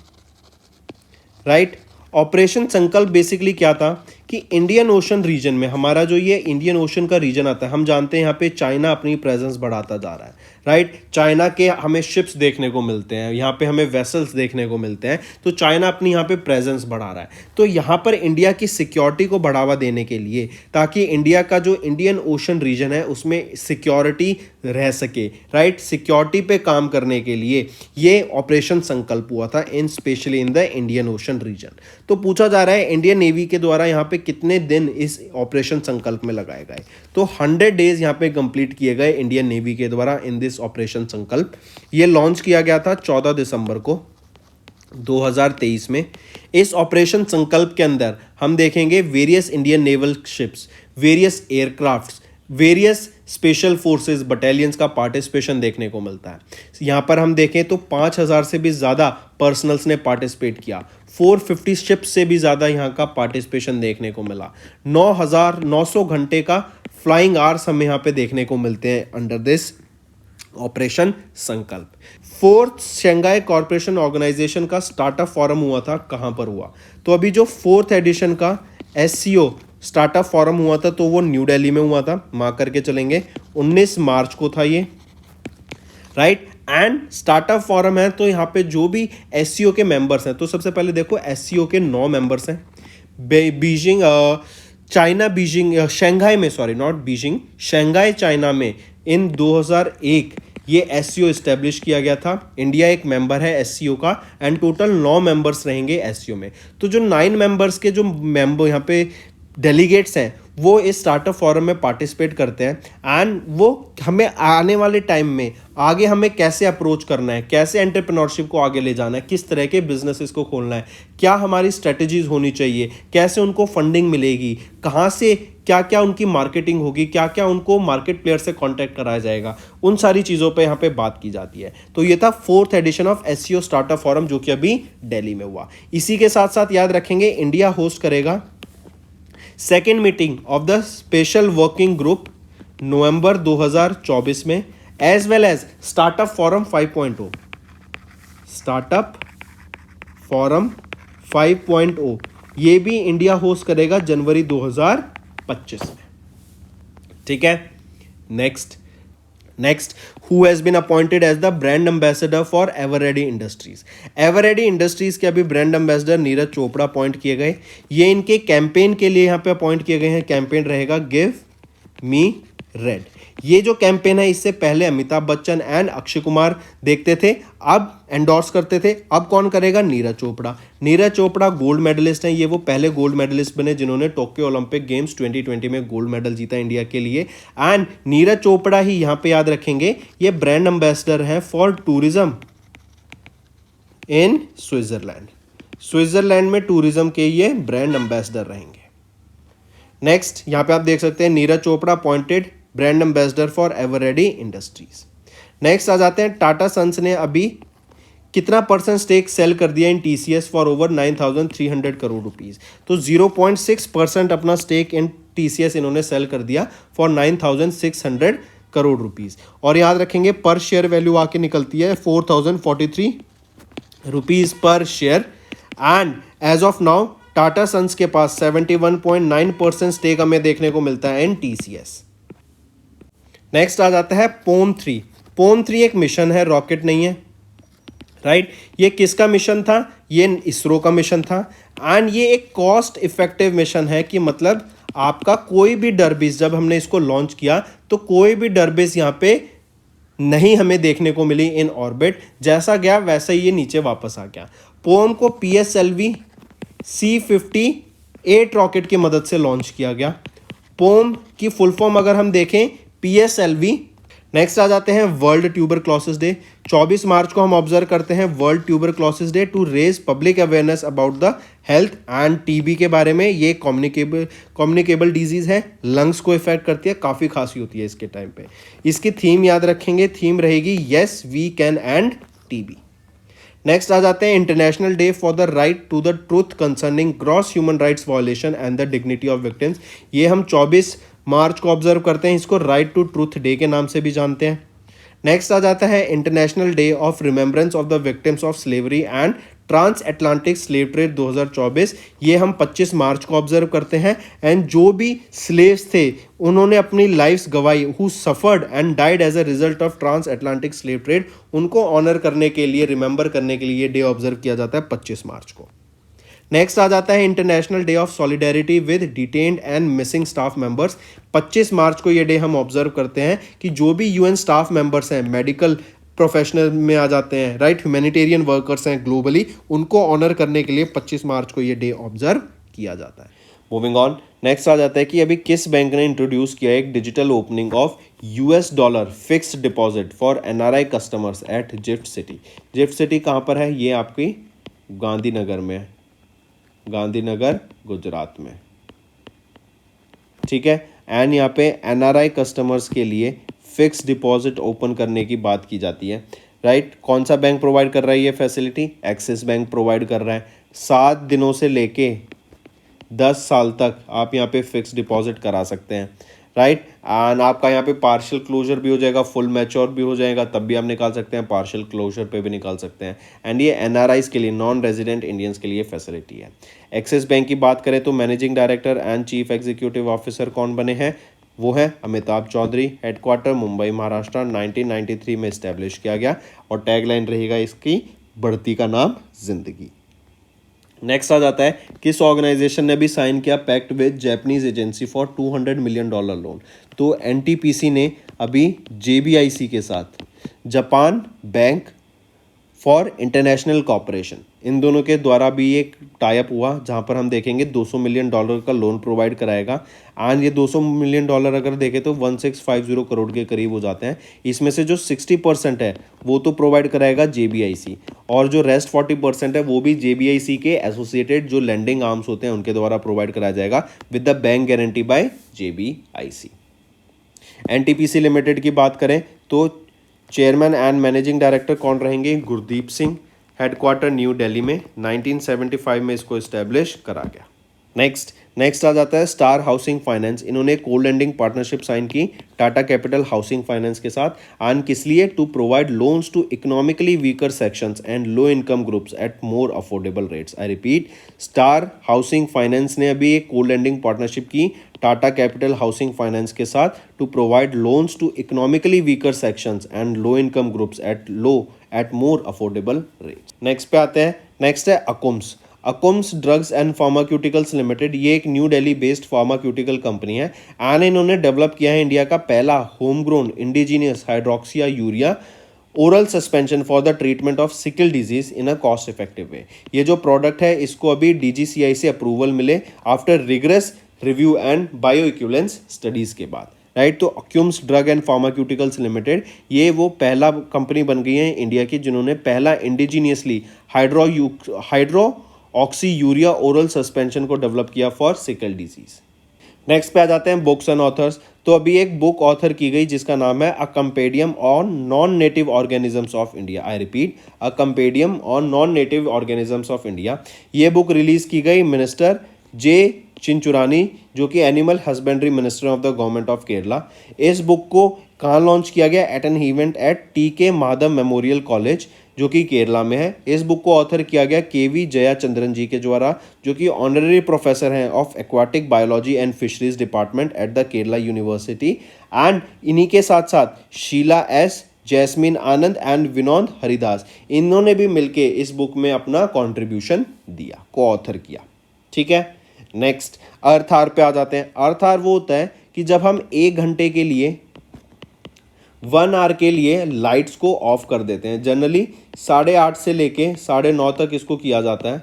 राइट। ऑपरेशन संकल्प बेसिकली क्या था कि इंडियन ओशन रीजन में, हमारा जो ये इंडियन ओशन का रीजन आता है, हम जानते हैं यहाँ पे चाइना अपनी प्रेजेंस बढ़ाता जा रहा है, राइट। चाइना के हमें शिप्स देखने को मिलते हैं, यहाँ पे हमें वेसल्स देखने को मिलते हैं, तो चाइना अपनी यहाँ पे प्रेजेंस बढ़ा रहा है। तो यहाँ पर इंडिया की सिक्योरिटी को बढ़ावा देने के लिए, ताकि इंडिया का जो इंडियन ओशन रीजन है उसमें सिक्योरिटी रह सके, राइट, सिक्योरिटी पे काम करने के लिए ये ऑपरेशन संकल्प हुआ था, in especially in the Indian Ocean region. तो पूछा जा रहा है इंडियन नेवी के द्वारा यहाँ पे कितने दिन इस ऑपरेशन संकल्प में लगाए गए? तो 100 डेज यहाँ पे कंप्लीट किए गए इंडियन नेवी के द्वारा इन दिस ऑपरेशन संकल्प। ये लॉन्च किया गया था 14 दिसंबर को 2023 में। इस ऑपरेशन संकल्प के अंदर हम देखेंगे various Indian naval ships, various aircrafts, various special forces battalions का पार्टिसिपेशन देखने को मिलता है। यहाँ पर हम देखें तो 5000 से भी ज़्यादा पर्सनल्स ने पार्टिसिपेट किया, 450 शिप्स से भी ज़्यादा यहाँ का पार्टिसिपेशन देखने को मिला, 9900 घंटे का फ्लाइंग आवर्स हमें यहाँ पे देखने को मिलते हैं अंडर दिस ऑपरेशन संकल्प। 4th शंघाई कॉरपोरेशन ऑर्गेनाइजेशन का स्टार्टअप फॉरम हुआ था, कहाँ पर हुआ? तो अभी जो 4th एडिशन का SCO स्टार्टअप फॉरम हुआ था तो वो न्यू दिल्ली में हुआ था, मार्क करके चलेंगे, 19 मार्च को था ये, राइट। एंड स्टार्टअप फॉरम है तो यहाँ पे जो भी SCO के मेंबर्स हैं, तो सबसे पहले देखो SCO के 9 मेंबर्स हैं। बीजिंग चाइना, बीजिंग शंघाई में, sorry not Beijing, Shanghai China में इन 2001 ये SCO इस्टेब्लिश किया गया था। इंडिया एक मेंबर है SCO का एंड टोटल 9 मेंबर्स रहेंगे SCO में। तो जो 9 मेंबर्स के जो मेंबर यहाँ पे डेलीगेट्स हैं वो इस स्टार्टअप फोरम में पार्टिसिपेट करते हैं एंड वो हमें आने वाले टाइम में आगे हमें कैसे अप्रोच करना है, कैसे एंटरप्रेन्योरशिप को आगे ले जाना है, किस तरह के बिजनेसेस को खोलना है, क्या हमारी स्ट्रेटजीज होनी चाहिए, कैसे उनको फंडिंग मिलेगी, कहाँ से क्या क्या उनकी मार्केटिंग होगी, क्या क्या उनको मार्केट प्लेयर से कांटेक्ट कराया जाएगा, उन सारी चीज़ों पे यहाँ पे बात की जाती है। तो ये था 4th edition of SCO startup forum जो कि अभी दिल्ली में हुआ। इसी के साथ साथ याद रखेंगे इंडिया होस्ट करेगा second meeting of the special working group November 2024 में, as well as startup forum 5.0। Startup forum 5.0 ये भी इंडिया होस्ट करेगा जनवरी 2025 में। ठीक है। Next who has been appointed as the brand ambassador for Eveready industries. Eveready industries के अभी brand ambassador Neeraj Chopra appoint किए गए। ये इनके कैंपेन के लिए यहाँ पे अपॉइंट किए गए हैं। कैंपेन रहेगा गिव मी रेड। ये जो कैंपेन है इससे पहले अमिताभ बच्चन एंड अक्षय कुमार देखते थे, अब एंडोर्स करते थे। अब कौन करेगा? नीरज चोपड़ा। नीरज चोपड़ा गोल्ड मेडलिस्ट हैं। ये वो पहले गोल्ड मेडलिस्ट बने जिन्होंने टोक्यो ओलंपिक गेम्स 2020 में गोल्ड मेडल जीता इंडिया के लिए। एंड नीरज चोपड़ा ही यहाँ पे याद रखेंगे ये ब्रांड एम्बेसडर हैं for tourism in Switzerland. Switzerland में टूरिज्म के ये ब्रांड एम्बेसडर रहेंगे। नेक्स्ट यहाँ पे आप देख सकते हैं Neeraj Chopra appointed brand ambassador for Eveready industries. Next आ जाते हैं टाटा सन्स ने अभी कितना % स्टेक सेल कर दिया इन TCS for over 9,300 crore rupees. तो 0.6% अपना स्टेक इन TCS इन्होंने सेल कर दिया फॉर 9,600 करोड़ रुपीस। और याद रखेंगे पर शेयर वैल्यू आके निकलती है 4,043 रुपीस पर share. And as of now Tata Sons के पास 71.9% स्टेक हमें देखने को मिलता है इन TCS। नेक्स्ट आ जाता है पोन 3। पोन 3 एक मिशन है, रॉकेट नहीं है, राइट। ये किसका मिशन था? ये इसरो का मिशन था। एंड ये एक कॉस्ट इफेक्टिव मिशन है कि मतलब आपका कोई भी डरबेस, जब हमने इसको लॉन्च किया तो कोई भी डरबेस यहाँ पे नहीं हमें देखने को मिली इन ऑर्बिट। जैसा गया वैसा ही ये नीचे वापस आ गया। पोम को PSLV C-58 रॉकेट की मदद से लॉन्च किया गया। पोम की फुल फॉर्म अगर हम देखें PSLV। नेक्स्ट आ जाते हैं वर्ल्ड ट्यूबरक्लोसिस डे। 24 मार्च को हम ऑब्जर्व करते हैं world tuberculosis day to raise public awareness about the health and TB के बारे में। ये कम्युनिकेबल डिजीज है, लंग्स को इफेक्ट करती है, काफ़ी खांसी होती है इसके टाइम पे। इसकी थीम याद रखेंगे, थीम रहेगी yes we can end TB। Next आ जाते हैं international day for the right to the truth concerning gross human rights violation and the dignity of victims. ये हम 24 मार्च को ऑब्जर्व करते हैं। इसको राइट टू ट्रूथ डे के नाम से भी जानते हैं। नेक्स्ट आ जाता है international day of remembrance of the victims of slavery and trans Atlantic slave trade 2024। ये हम 25 मार्च को ऑब्जर्व करते हैं। एंड जो भी स्लेव्स थे उन्होंने अपनी लाइफ्स गवाई, who suffered and died as a result of trans Atlantic slave trade, उनको ऑनर करने के लिए, रिमेंबर करने के लिए ये डे ऑब्जर्व किया जाता है 25 मार्च को। नेक्स्ट आ जाता है international day of solidarity with detained and missing staff members. 25 मार्च को ये डे हम ऑब्जर्व करते हैं कि जो भी UN स्टाफ मेंबर्स हैं, मेडिकल प्रोफेशनल में आ जाते हैं, राइट, ह्यूमैनिटेरियन वर्कर्स हैं ग्लोबली, उनको ऑनर करने के लिए 25 मार्च को ये डे ऑब्जर्व किया जाता है। मूविंग ऑन, नेक्स्ट आ जाता है कि अभी किस बैंक ने इंट्रोड्यूस किया एक digital opening of $, fixed deposit for NRI customers eight gift city. Gift city कहाँ पर है? ये आपकी गांधीनगर में है, गांधीनगर गुजरात में, ठीक है। एंड यहाँ पे NRI कस्टमर्स के लिए फिक्स डिपॉजिट ओपन करने की बात की जाती है, राइट। कौन सा बैंक प्रोवाइड कर रहा है ये फैसिलिटी? एक्सिस बैंक प्रोवाइड कर रहा है। 7 दिनों से लेके 10 साल तक आप यहाँ पे फिक्स डिपॉजिट करा सकते हैं, राइट। एंड आपका यहाँ पे पार्शियल क्लोजर भी हो जाएगा, फुल मैच्योर भी हो जाएगा, तब भी आप निकाल सकते हैं, पार्शियल क्लोजर पे भी निकाल सकते हैं। एंड ये NRIs के लिए, नॉन रेजिडेंट इंडियंस के लिए फैसिलिटी है। एक्सिस बैंक की बात करें तो managing director and chief executive officer कौन बने हैं? वो है अमिताभ चौधरी। हेडक्वार्टर मुंबई महाराष्ट्र, 1993 में इस्टेब्लिश किया गया। और टैगलाइन रहेगा इसकी, बढ़ती का नाम जिंदगी। नेक्स्ट आ जाता है किस ऑर्गेनाइजेशन ने भी साइन किया pact with Japanese agency for $200 million loan. तो एनटीपीसी ने अभी जेबीआईसी के साथ Japan bank for international cooperation, इन दोनों के द्वारा भी एक टाई अप हुआ जहां पर हम देखेंगे $200 मिलियन का लोन प्रोवाइड कराएगा। एंड ये $200 मिलियन अगर देखें तो 1650 करोड़ के करीब हो जाते हैं। इसमें से जो 60% है वो तो प्रोवाइड कराएगा जेबीआईसी, और जो रेस्ट 40% है वो भी जेबीआईसी के एसोसिएटेड जो लैंडिंग आर्म्स होते हैं उनके द्वारा प्रोवाइड कराया जाएगा with the bank guarantee by JBIC. NTPC limited की बात करें तो चेयरमैन एंड मैनेजिंग डायरेक्टर कौन रहेंगे? गुरदीप सिंह। हेडक्वार्टर न्यू दिल्ली में 1975 में इसको इस्टेब्लिश करा गया। नेक्स्ट आ जाता है स्टार हाउसिंग फाइनेंस। इन्होंने कोल लेंडिंग पार्टनरशिप साइन की टाटा कैपिटल हाउसिंग फाइनेंस के साथ। एंड किस लिए? To provide loans to economically weaker sections and low income groups at more affordable rates. I repeat, Star Housing Finance ने अभी एक कोल लेंडिंग पार्टनरशिप की टाटा कैपिटल हाउसिंग फाइनेंस के साथ to provide loans to economically weaker sections and low income groups at more affordable rates. Next पे आते हैं। Next है Akums drugs and pharmaceuticals limited. ये एक new Delhi based pharmaceutical company है एंड इन्होंने डेवलप किया है इंडिया का पहला home grown indigenous hydroxyurea oral suspension for the treatment of sickle disease in a cost effective way. ये जो प्रोडक्ट है इसको अभी डीजीसीआई से अप्रूवल मिले after rigorous review and bio equivalence studies के बाद, राइट। तो अक्यूम्स ड्रग एंड फार्माक्यूटिकल्स लिमिटेड ये वो पहला कंपनी बन गई है इंडिया की जिन्होंने पहला indigenously hydro oxy urea oral suspension को डेवलप किया फॉर सिकल डिजीज। नेक्स्ट पे आ जाते हैं बुक्स एंड ऑथर्स। तो अभी एक बुक ऑथर की गई जिसका नाम है a compendium on non native organisms of India. I repeat, a compendium on non native organisms of India. ये बुक रिलीज की गई मिनिस्टर जे चिंचुरानी जो कि animal husbandry minister of the government of Kerala. इस बुक को कहाँ लॉन्च किया गया? At an event at T K. Madhava memorial college जो कि केरला में है। इस बुक को ऑथर किया गया के.वी. जयाचंद्रन जी के द्वारा जो कि ऑनररी प्रोफेसर हैं of aquatic biology and fisheries department at the Kerala University. And इन्हीं के साथ साथ Sheela S, Jasmine Anand and Vinod Haridas, इन्होंने भी मिलके इस बुक में अपना कॉन्ट्रीब्यूशन दिया, को ऑथर किया। ठीक है। नेक्स्ट अर्थ आवर पे आ जाते हैं। अर्थ आवर वो होता है कि जब हम 1 घंटे के लिए 1 आवर के लिए लाइट्स को ऑफ कर देते हैं। जनरली 8:30 से लेके 9:30 तक इसको किया जाता है,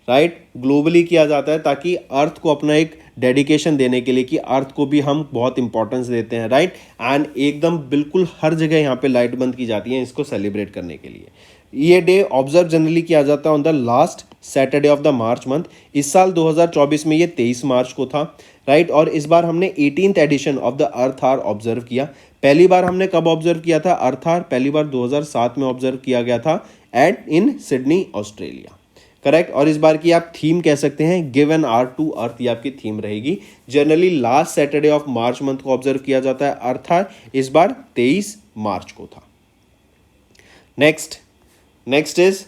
राइट। ग्लोबली किया जाता है ताकि अर्थ को अपना एक डेडिकेशन देने के लिए कि अर्थ को भी हम बहुत इंपॉर्टेंस देते हैं, राइट। एंड एकदम बिल्कुल हर जगह यहाँ पे लाइट बंद की जाती है इसको सेलिब्रेट करने के लिए। ये डे ऑब्जर्व जनरली किया जाता है on the last Saturday of the March month. इस साल 2024 में ये 23 मार्च को था, राइट। और इस बार हमने 18th edition of the Earth Hour observe किया। पहली बार हमने कब ऑब्जर्व किया था अर्थ आवर? पहली बार 2007 में ऑब्जर्व किया गया था इन सिडनी ऑस्ट्रेलिया, करेक्ट। और इस बार की आप थीम कह सकते हैं give an hour to Earth, ये आपकी थीम रहेगी। Generally last Saturday of March month को ऑब्जर्व किया जाता है अर्थ आवर। इस बार 23 मार्च को था। Next is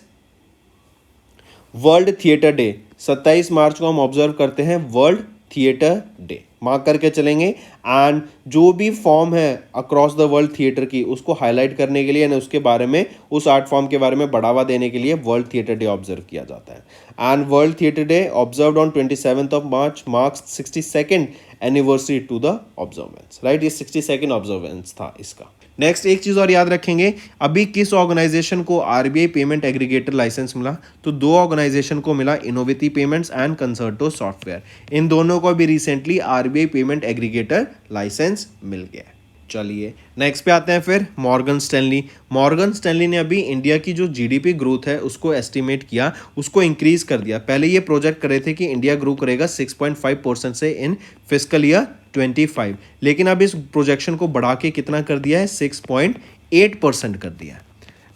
world theatre day. 27 मार्च को हम ऑब्जर्व करते हैं वर्ल्ड थिएटर डे, मार्क करके चलेंगे। एंड जो भी फॉर्म है अक्रॉस द वर्ल्ड थिएटर की उसको हाईलाइट करने के लिए यानी उसके बारे में, उस आर्ट फॉर्म के बारे में बढ़ावा देने के लिए वर्ल्ड थिएटर डे ऑब्जर्व किया जाता है। And world theatre day observed on 27th of March marks 62nd anniversary to the observance, right. ये 62nd ऑब्जर्वेंस था इसका। नेक्स्ट एक चीज़ और याद रखेंगे, अभी किस ऑर्गेनाइजेशन को आरबीआई पेमेंट एग्रीगेटर लाइसेंस मिला? तो 2 ऑर्गेनाइजेशन को मिला, Innoviti payments and Concerto software. इन दोनों को भी recently RBI payment aggregator licence मिल गया। चलिए नेक्स्ट पे आते हैं फिर मॉर्गन स्टैनली ने अभी इंडिया की जो जीडीपी ग्रोथ है उसको एस्टिमेट किया, उसको इंक्रीज कर दिया। पहले ये प्रोजेक्ट करे थे कि इंडिया ग्रो करेगा 6.5% से इन फिस्कल ईयर 25, लेकिन अब इस प्रोजेक्शन को बढ़ा के कितना कर दिया है? 6.8% कर दिया है,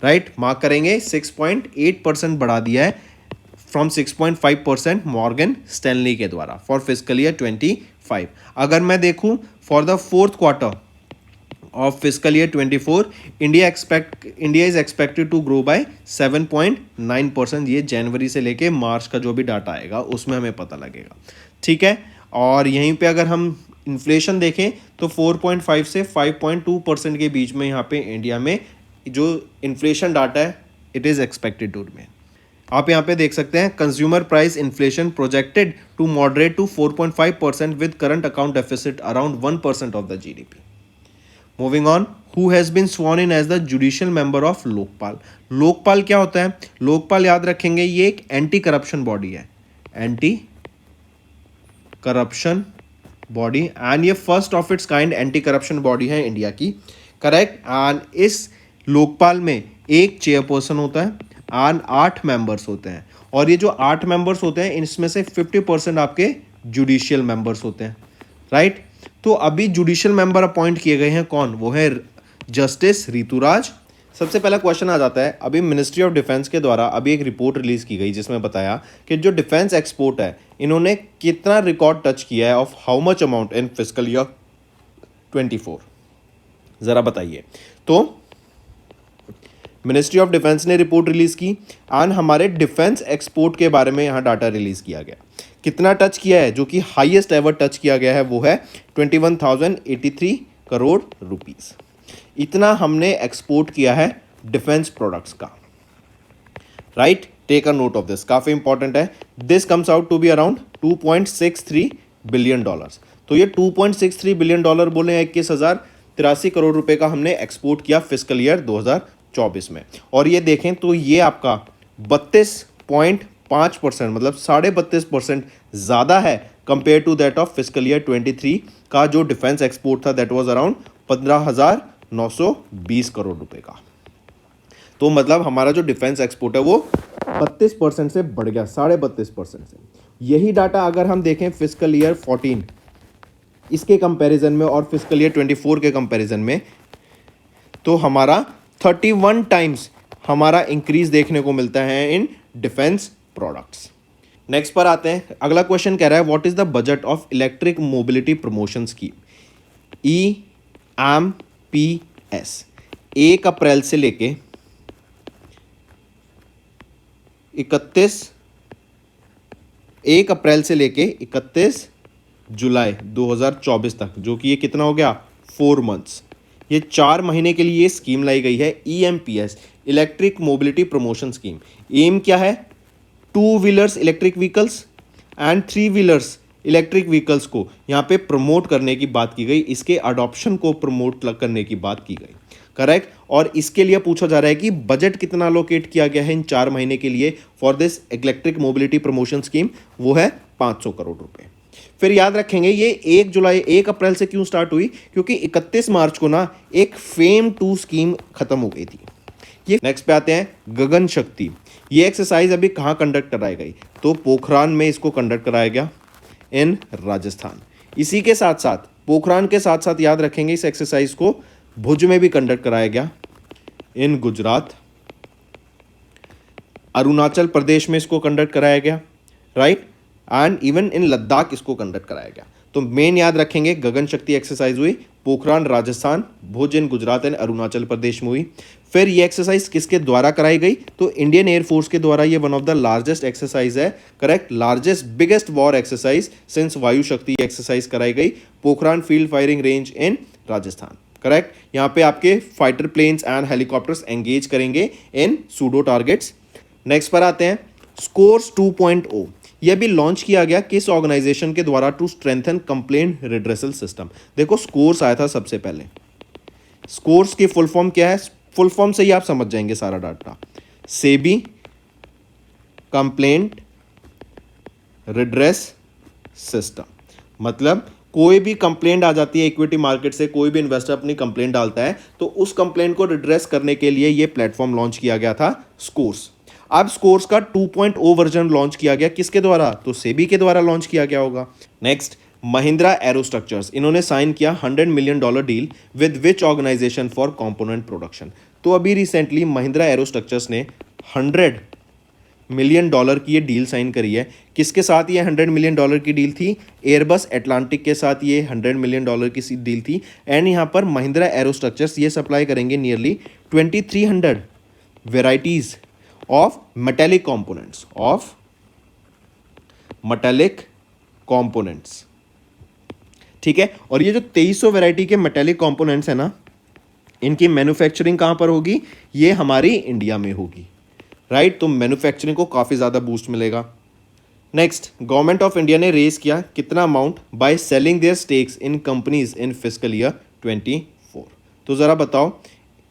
राइट। मार्क करेंगे 6.8% बढ़ा दिया है फ्रॉम 6.5% मॉर्गन स्टैनली के द्वारा फॉर फिस्कल ईयर 25। अगर मैं देखूं for the 4th quarter of fiscal year 24 India is expected to grow by 7.9%। ये जनवरी से लेके मार्च का जो भी डाटा आएगा उसमें हमें पता लगेगा, ठीक है। और यहीं पे अगर हम इन्फ्लेशन देखें तो 4.5 से 5.2% के बीच में यहाँ पे इंडिया में जो इन्फ्लेशन डाटा है it is expected to remain. आप यहाँ पे देख सकते हैं consumer price inflation projected to moderate to 4.5% with current account deficit around 1% of the GDP. Moving on, who has been sworn in as the judicial member of Lokpal. Lokpal क्या होता है? लोकपाल याद रखेंगे ये एक एंटी करप्शन बॉडी है, एंटी करप्शन बॉडी, एंड ये first of its kind anti corruption body है इंडिया की. करेक्ट. एंड इस लोकपाल में एक चेयरपर्सन होता है एंड 8 मेंबर्स होते हैं. और ये जो 8 मेंबर्स होते हैं इसमें से 50% आपके जुडिशियल मेंबर्स होते हैं. राइट. तो अभी जुडिशियल मेंबर अपॉइंट किए गए हैं कौन? वो है जस्टिस ऋतुराज. सबसे पहला क्वेश्चन आ जाता है, अभी मिनिस्ट्री ऑफ डिफेंस के द्वारा अभी एक रिपोर्ट रिलीज की गई जिसमें बताया कि जो डिफेंस एक्सपोर्ट है इन्होंने कितना रिकॉर्ड टच किया है of how much amount in fiscal year 24. जरा बताइए. तो मिनिस्ट्री ऑफ डिफेंस ने रिपोर्ट रिलीज की एंड हमारे डिफेंस एक्सपोर्ट के बारे में यहाँ डाटा रिलीज किया गया. कितना टच किया है? जो कि हाईएस्ट एवर टच किया गया है वो है 21,083 करोड़ रुपीस. इतना हमने एक्सपोर्ट किया है डिफेंस प्रोडक्ट्स का. Right. Take a note of this, काफी इंपॉर्टेंट है. This comes out to be around 2.63 billion dollars. तो ये 2.63 बिलियन डॉलर बोले 21,083 करोड़ रुपए का हमने एक्सपोर्ट किया फिस्कल ईयर 2024 में. और ये देखें तो ये आपका 32.5% मतलब 32.5% ज़्यादा है compare to that of fiscal year 23 का जो डिफेंस एक्सपोर्ट था, दैट वाज अराउंड 15,920 करोड़ रुपए का. तो मतलब हमारा जो डिफेंस एक्सपोर्ट है वो 32% से बढ़ गया, 32.5% से. यही डाटा अगर हम देखें फिस्कल ईयर 14 इसके कंपैरिजन में और फिस्कल ईयर 24 के कंपैरिजन में, तो हमारा 31 टाइम्स हमारा इंक्रीज देखने को मिलता है इन डिफेंस प्रोडक्ट्स. नेक्स्ट पर आते हैं. अगला क्वेश्चन कह रहा है what is the budget of electric mobility promotion scheme EMPS 1 अप्रैल से लेके 31 जुलाई 2024 तक, जो कि ये कितना हो गया 4 मंथ्स. ये 4 महीने के लिए ये स्कीम लाई गई है EMPS electric mobility promotion scheme. M क्या है? 2 wheelers electric vehicles and 3 wheelers electric vehicles को यहाँ पे प्रमोट करने की बात की गई, इसके अडॉप्शन को प्रमोट करने की बात की गई. करेक्ट. और इसके लिए पूछा जा रहा है कि बजट कितना अलोकेट किया गया है इन 4 महीने के लिए for this electric mobility promotion scheme. वो है 500 करोड़ रुपए. फिर याद रखेंगे ये 1 अप्रैल से क्यों स्टार्ट हुई? क्योंकि 31 मार्च को ना एक फेम 2 स्कीम खत्म हो गई थी. ये नेक्स्ट पे आते हैं गगन शक्ति. ये एक्सरसाइज अभी कहाँ कंडक्ट कराई गई? तो पोखरान में इसको कंडक्ट कराया गया इन राजस्थान. इसी के साथ साथ पोखरान के साथ साथ याद रखेंगे इस एक्सरसाइज को भुज में भी कंडक्ट कराया गया इन गुजरात. अरुणाचल प्रदेश में इसको कंडक्ट कराया गया. Right. And even in Ladakh इसको कंडक्ट कराया गया. तो मेन याद रखेंगे गगन शक्ति एक्सरसाइज हुई पोखरान राजस्थान, भुज इन गुजरात एंड अरुणाचल प्रदेश में हुई. फिर ये एक्सरसाइज किसके द्वारा कराई गई? तो इंडियन एयरफोर्स के द्वारा. ये one of the largest exercise है. Correct. Largest biggest war exercise since Vayu Shakti exercise कराई गई Pokhran field firing range in Rajasthan. Correct. यहाँ पे आपके fighter planes and helicopters engage करेंगे इन सूडो टारगेट्स. नेक्स्ट पर आते हैं स्कोर्स 2.0. यह भी लॉन्च किया गया किस ऑर्गेनाइजेशन के द्वारा? To strengthen complaint redressal system. देखो स्कोर्स आया था सबसे पहले. स्कोर्स की फुल फॉर्म क्या है? फुल फॉर्म से ही आप समझ जाएंगे सारा data. SEBI complaint redress system. मतलब कोई भी कंप्लेंट आ जाती है इक्विटी मार्केट से, कोई भी इन्वेस्टर अपनी कंप्लेंट डालता है तो उस कंप्लेंट को रिड्रेस करने के लिए ये प्लेटफॉर्म लॉन्च किया गया था स्कोर्स. अब स्कोर्स का 2.0 वर्जन लॉन्च किया गया किसके द्वारा? तो सेबी के द्वारा लॉन्च किया गया होगा. Next Mahindra Aerostructures. इन्होंने साइन किया $100 million deal with which organisation for component production. तो अभी रिसेंटली महिंद्रा एरोस्ट्रक्चर्स ने $100 मिलियन की ये डील साइन करी है. किसके साथ ये $100 मिलियन की डील थी? एयरबस एटलांटिक के साथ ये $100 मिलियन की डील थी. एंड यहाँ पर महिंद्रा एरोस्ट्रक्चर्स ये सप्लाई करेंगे nearly 2300 varieties of metallic components. ठीक है. और ये जो 2300 वैरायटी के मेटेलिक कंपोनेंट्स है ना, इनकी मैन्युफैक्चरिंग कहां पर होगी? ये हमारी इंडिया में होगी. राइट, तो मैन्युफैक्चरिंग को काफ़ी ज़्यादा बूस्ट मिलेगा। नेक्स्ट, गवर्नमेंट ऑफ इंडिया ने रेज किया कितना amount by selling their stakes in companies in fiscal year 24। तो ज़रा बताओ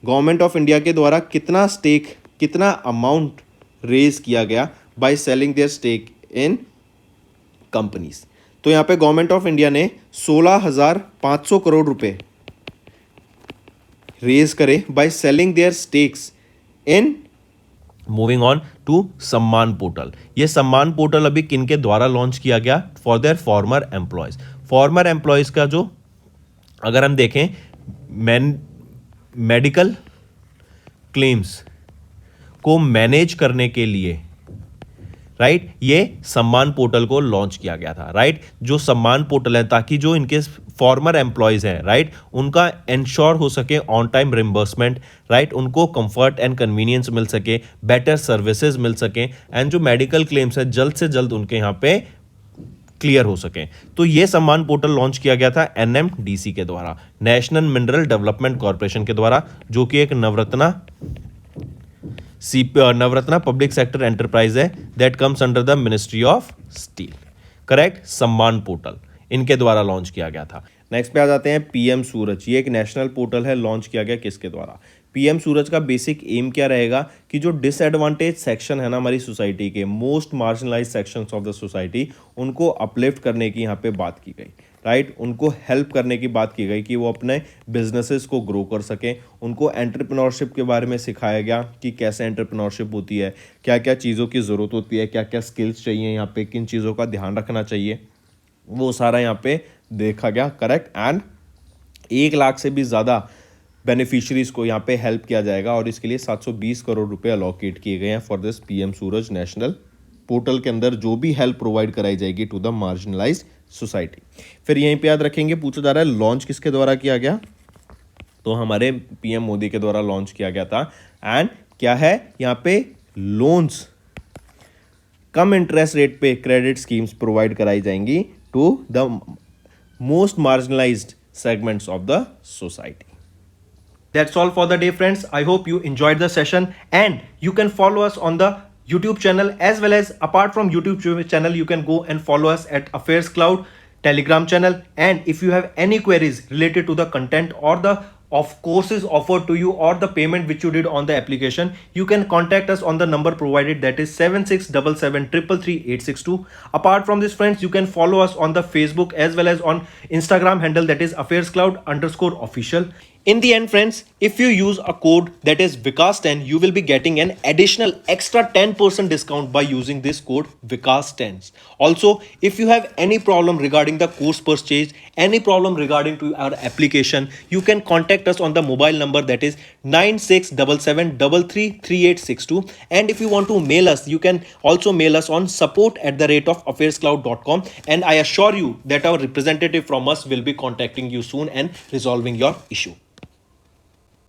गवर्नमेंट ऑफ इंडिया के द्वारा कितना अमाउंट रेज किया गया by selling their stake in companies. तो यहाँ पे गवर्नमेंट ऑफ इंडिया ने 16,500 करोड़ रुपए रेज करे by selling their stakes in. Moving on to Samman portal. ये सम्मान पोर्टल अभी किन के द्वारा लॉन्च किया गया? For their farmer employees. Farmer employees का जो अगर हम देखें मेडिकल क्लेम्स को मैनेज करने के लिए राइट ये सम्मान पोर्टल को लॉन्च किया गया था। राइट, जो सम्मान पोर्टल है ताकि जो इनके फॉर्मर एम्प्लॉयज हैं राइट उनका इंश्योर हो सके ऑन टाइम रिम्बर्समेंट, राइट, उनको कंफर्ट एंड कन्वीनियंस मिल सके, बेटर सर्विसेज मिल सके एंड जो मेडिकल क्लेम्स है जल्द से जल्द उनके यहाँ पे क्लियर हो सके। तो ये सम्मान पोर्टल लॉन्च किया गया था NMDC के द्वारा, नेशनल मिनरल डेवलपमेंट कॉर्पोरेशन के द्वारा, जो कि एक नवरत्ना पब्लिक सेक्टर एंटरप्राइज है that comes under the ministry of steel. Correct, सम्मान पोर्टल इनके द्वारा लॉन्च किया गया था। नेक्स्ट पे आ जाते हैं PM सूरज। ये एक नेशनल पोर्टल है, लॉन्च किया गया किसके द्वारा? PM सूरज का बेसिक एम क्या रहेगा कि जो डिसएडवांटेज सेक्शन है ना हमारी सोसाइटी के, most marginalise sections of the society, उनको अपलिफ्ट करने की यहाँ पे बात की गई। राइट, उनको हेल्प करने की बात की गई कि वो अपने बिजनेसेस को ग्रो कर सकें। उनको एंटरप्रेन्योरशिप के बारे में सिखाया गया कि कैसे एंटरप्रेन्योरशिप होती है, क्या क्या चीज़ों की ज़रूरत होती है, क्या क्या स्किल्स चाहिए यहाँ पे, किन चीज़ों का ध्यान रखना चाहिए, वो सारा यहाँ पे देखा गया। करेक्ट, एंड 1 लाख से भी ज़्यादा बेनिफिशरीज को यहाँ पे हेल्प किया जाएगा और इसके लिए 720 करोड़ रुपए अलॉकेट किए गए हैं for this PM Suraj national portal के अंदर, जो भी हेल्प प्रोवाइड कराई जाएगी टू द मार्जिनलाइज्ड सोसाइटी। फिर यहीं पे याद रखेंगे, पूछा जा रहा है लॉन्च किसके द्वारा किया गया? तो हमारे PM मोदी के द्वारा लॉन्च किया गया था। एंड क्या है यहाँ पे? लोन्स, कम इंटरेस्ट रेट पे क्रेडिट स्कीम्स प्रोवाइड कराई जाएंगी to the most marginalised segments of the society. That's all for the day, friends. I hope you enjoyed the session and you can follow us on the YouTube channel, as well as apart from YouTube channel you can go and follow us at Affairs Cloud Telegram channel. And if you have any queries related to the content or the of courses offered to you or the payment which you did on the application, you can contact us on the number provided, that is 7677333862. Apart from this, friends, you can follow us on the Facebook as well as on Instagram handle, that is affairscloud_official. In the end, friends, if you use a code that is Vikas10, you will be getting an additional extra 10% discount by using this code Vikas10. Also, if you have any problem regarding the course purchase, any problem regarding to our application, you can contact us on the mobile number, that is 9677333862. And if you want to mail us, you can also mail us on support@affairscloud.com, and I assure you that our representative from us will be contacting you soon and resolving your issue.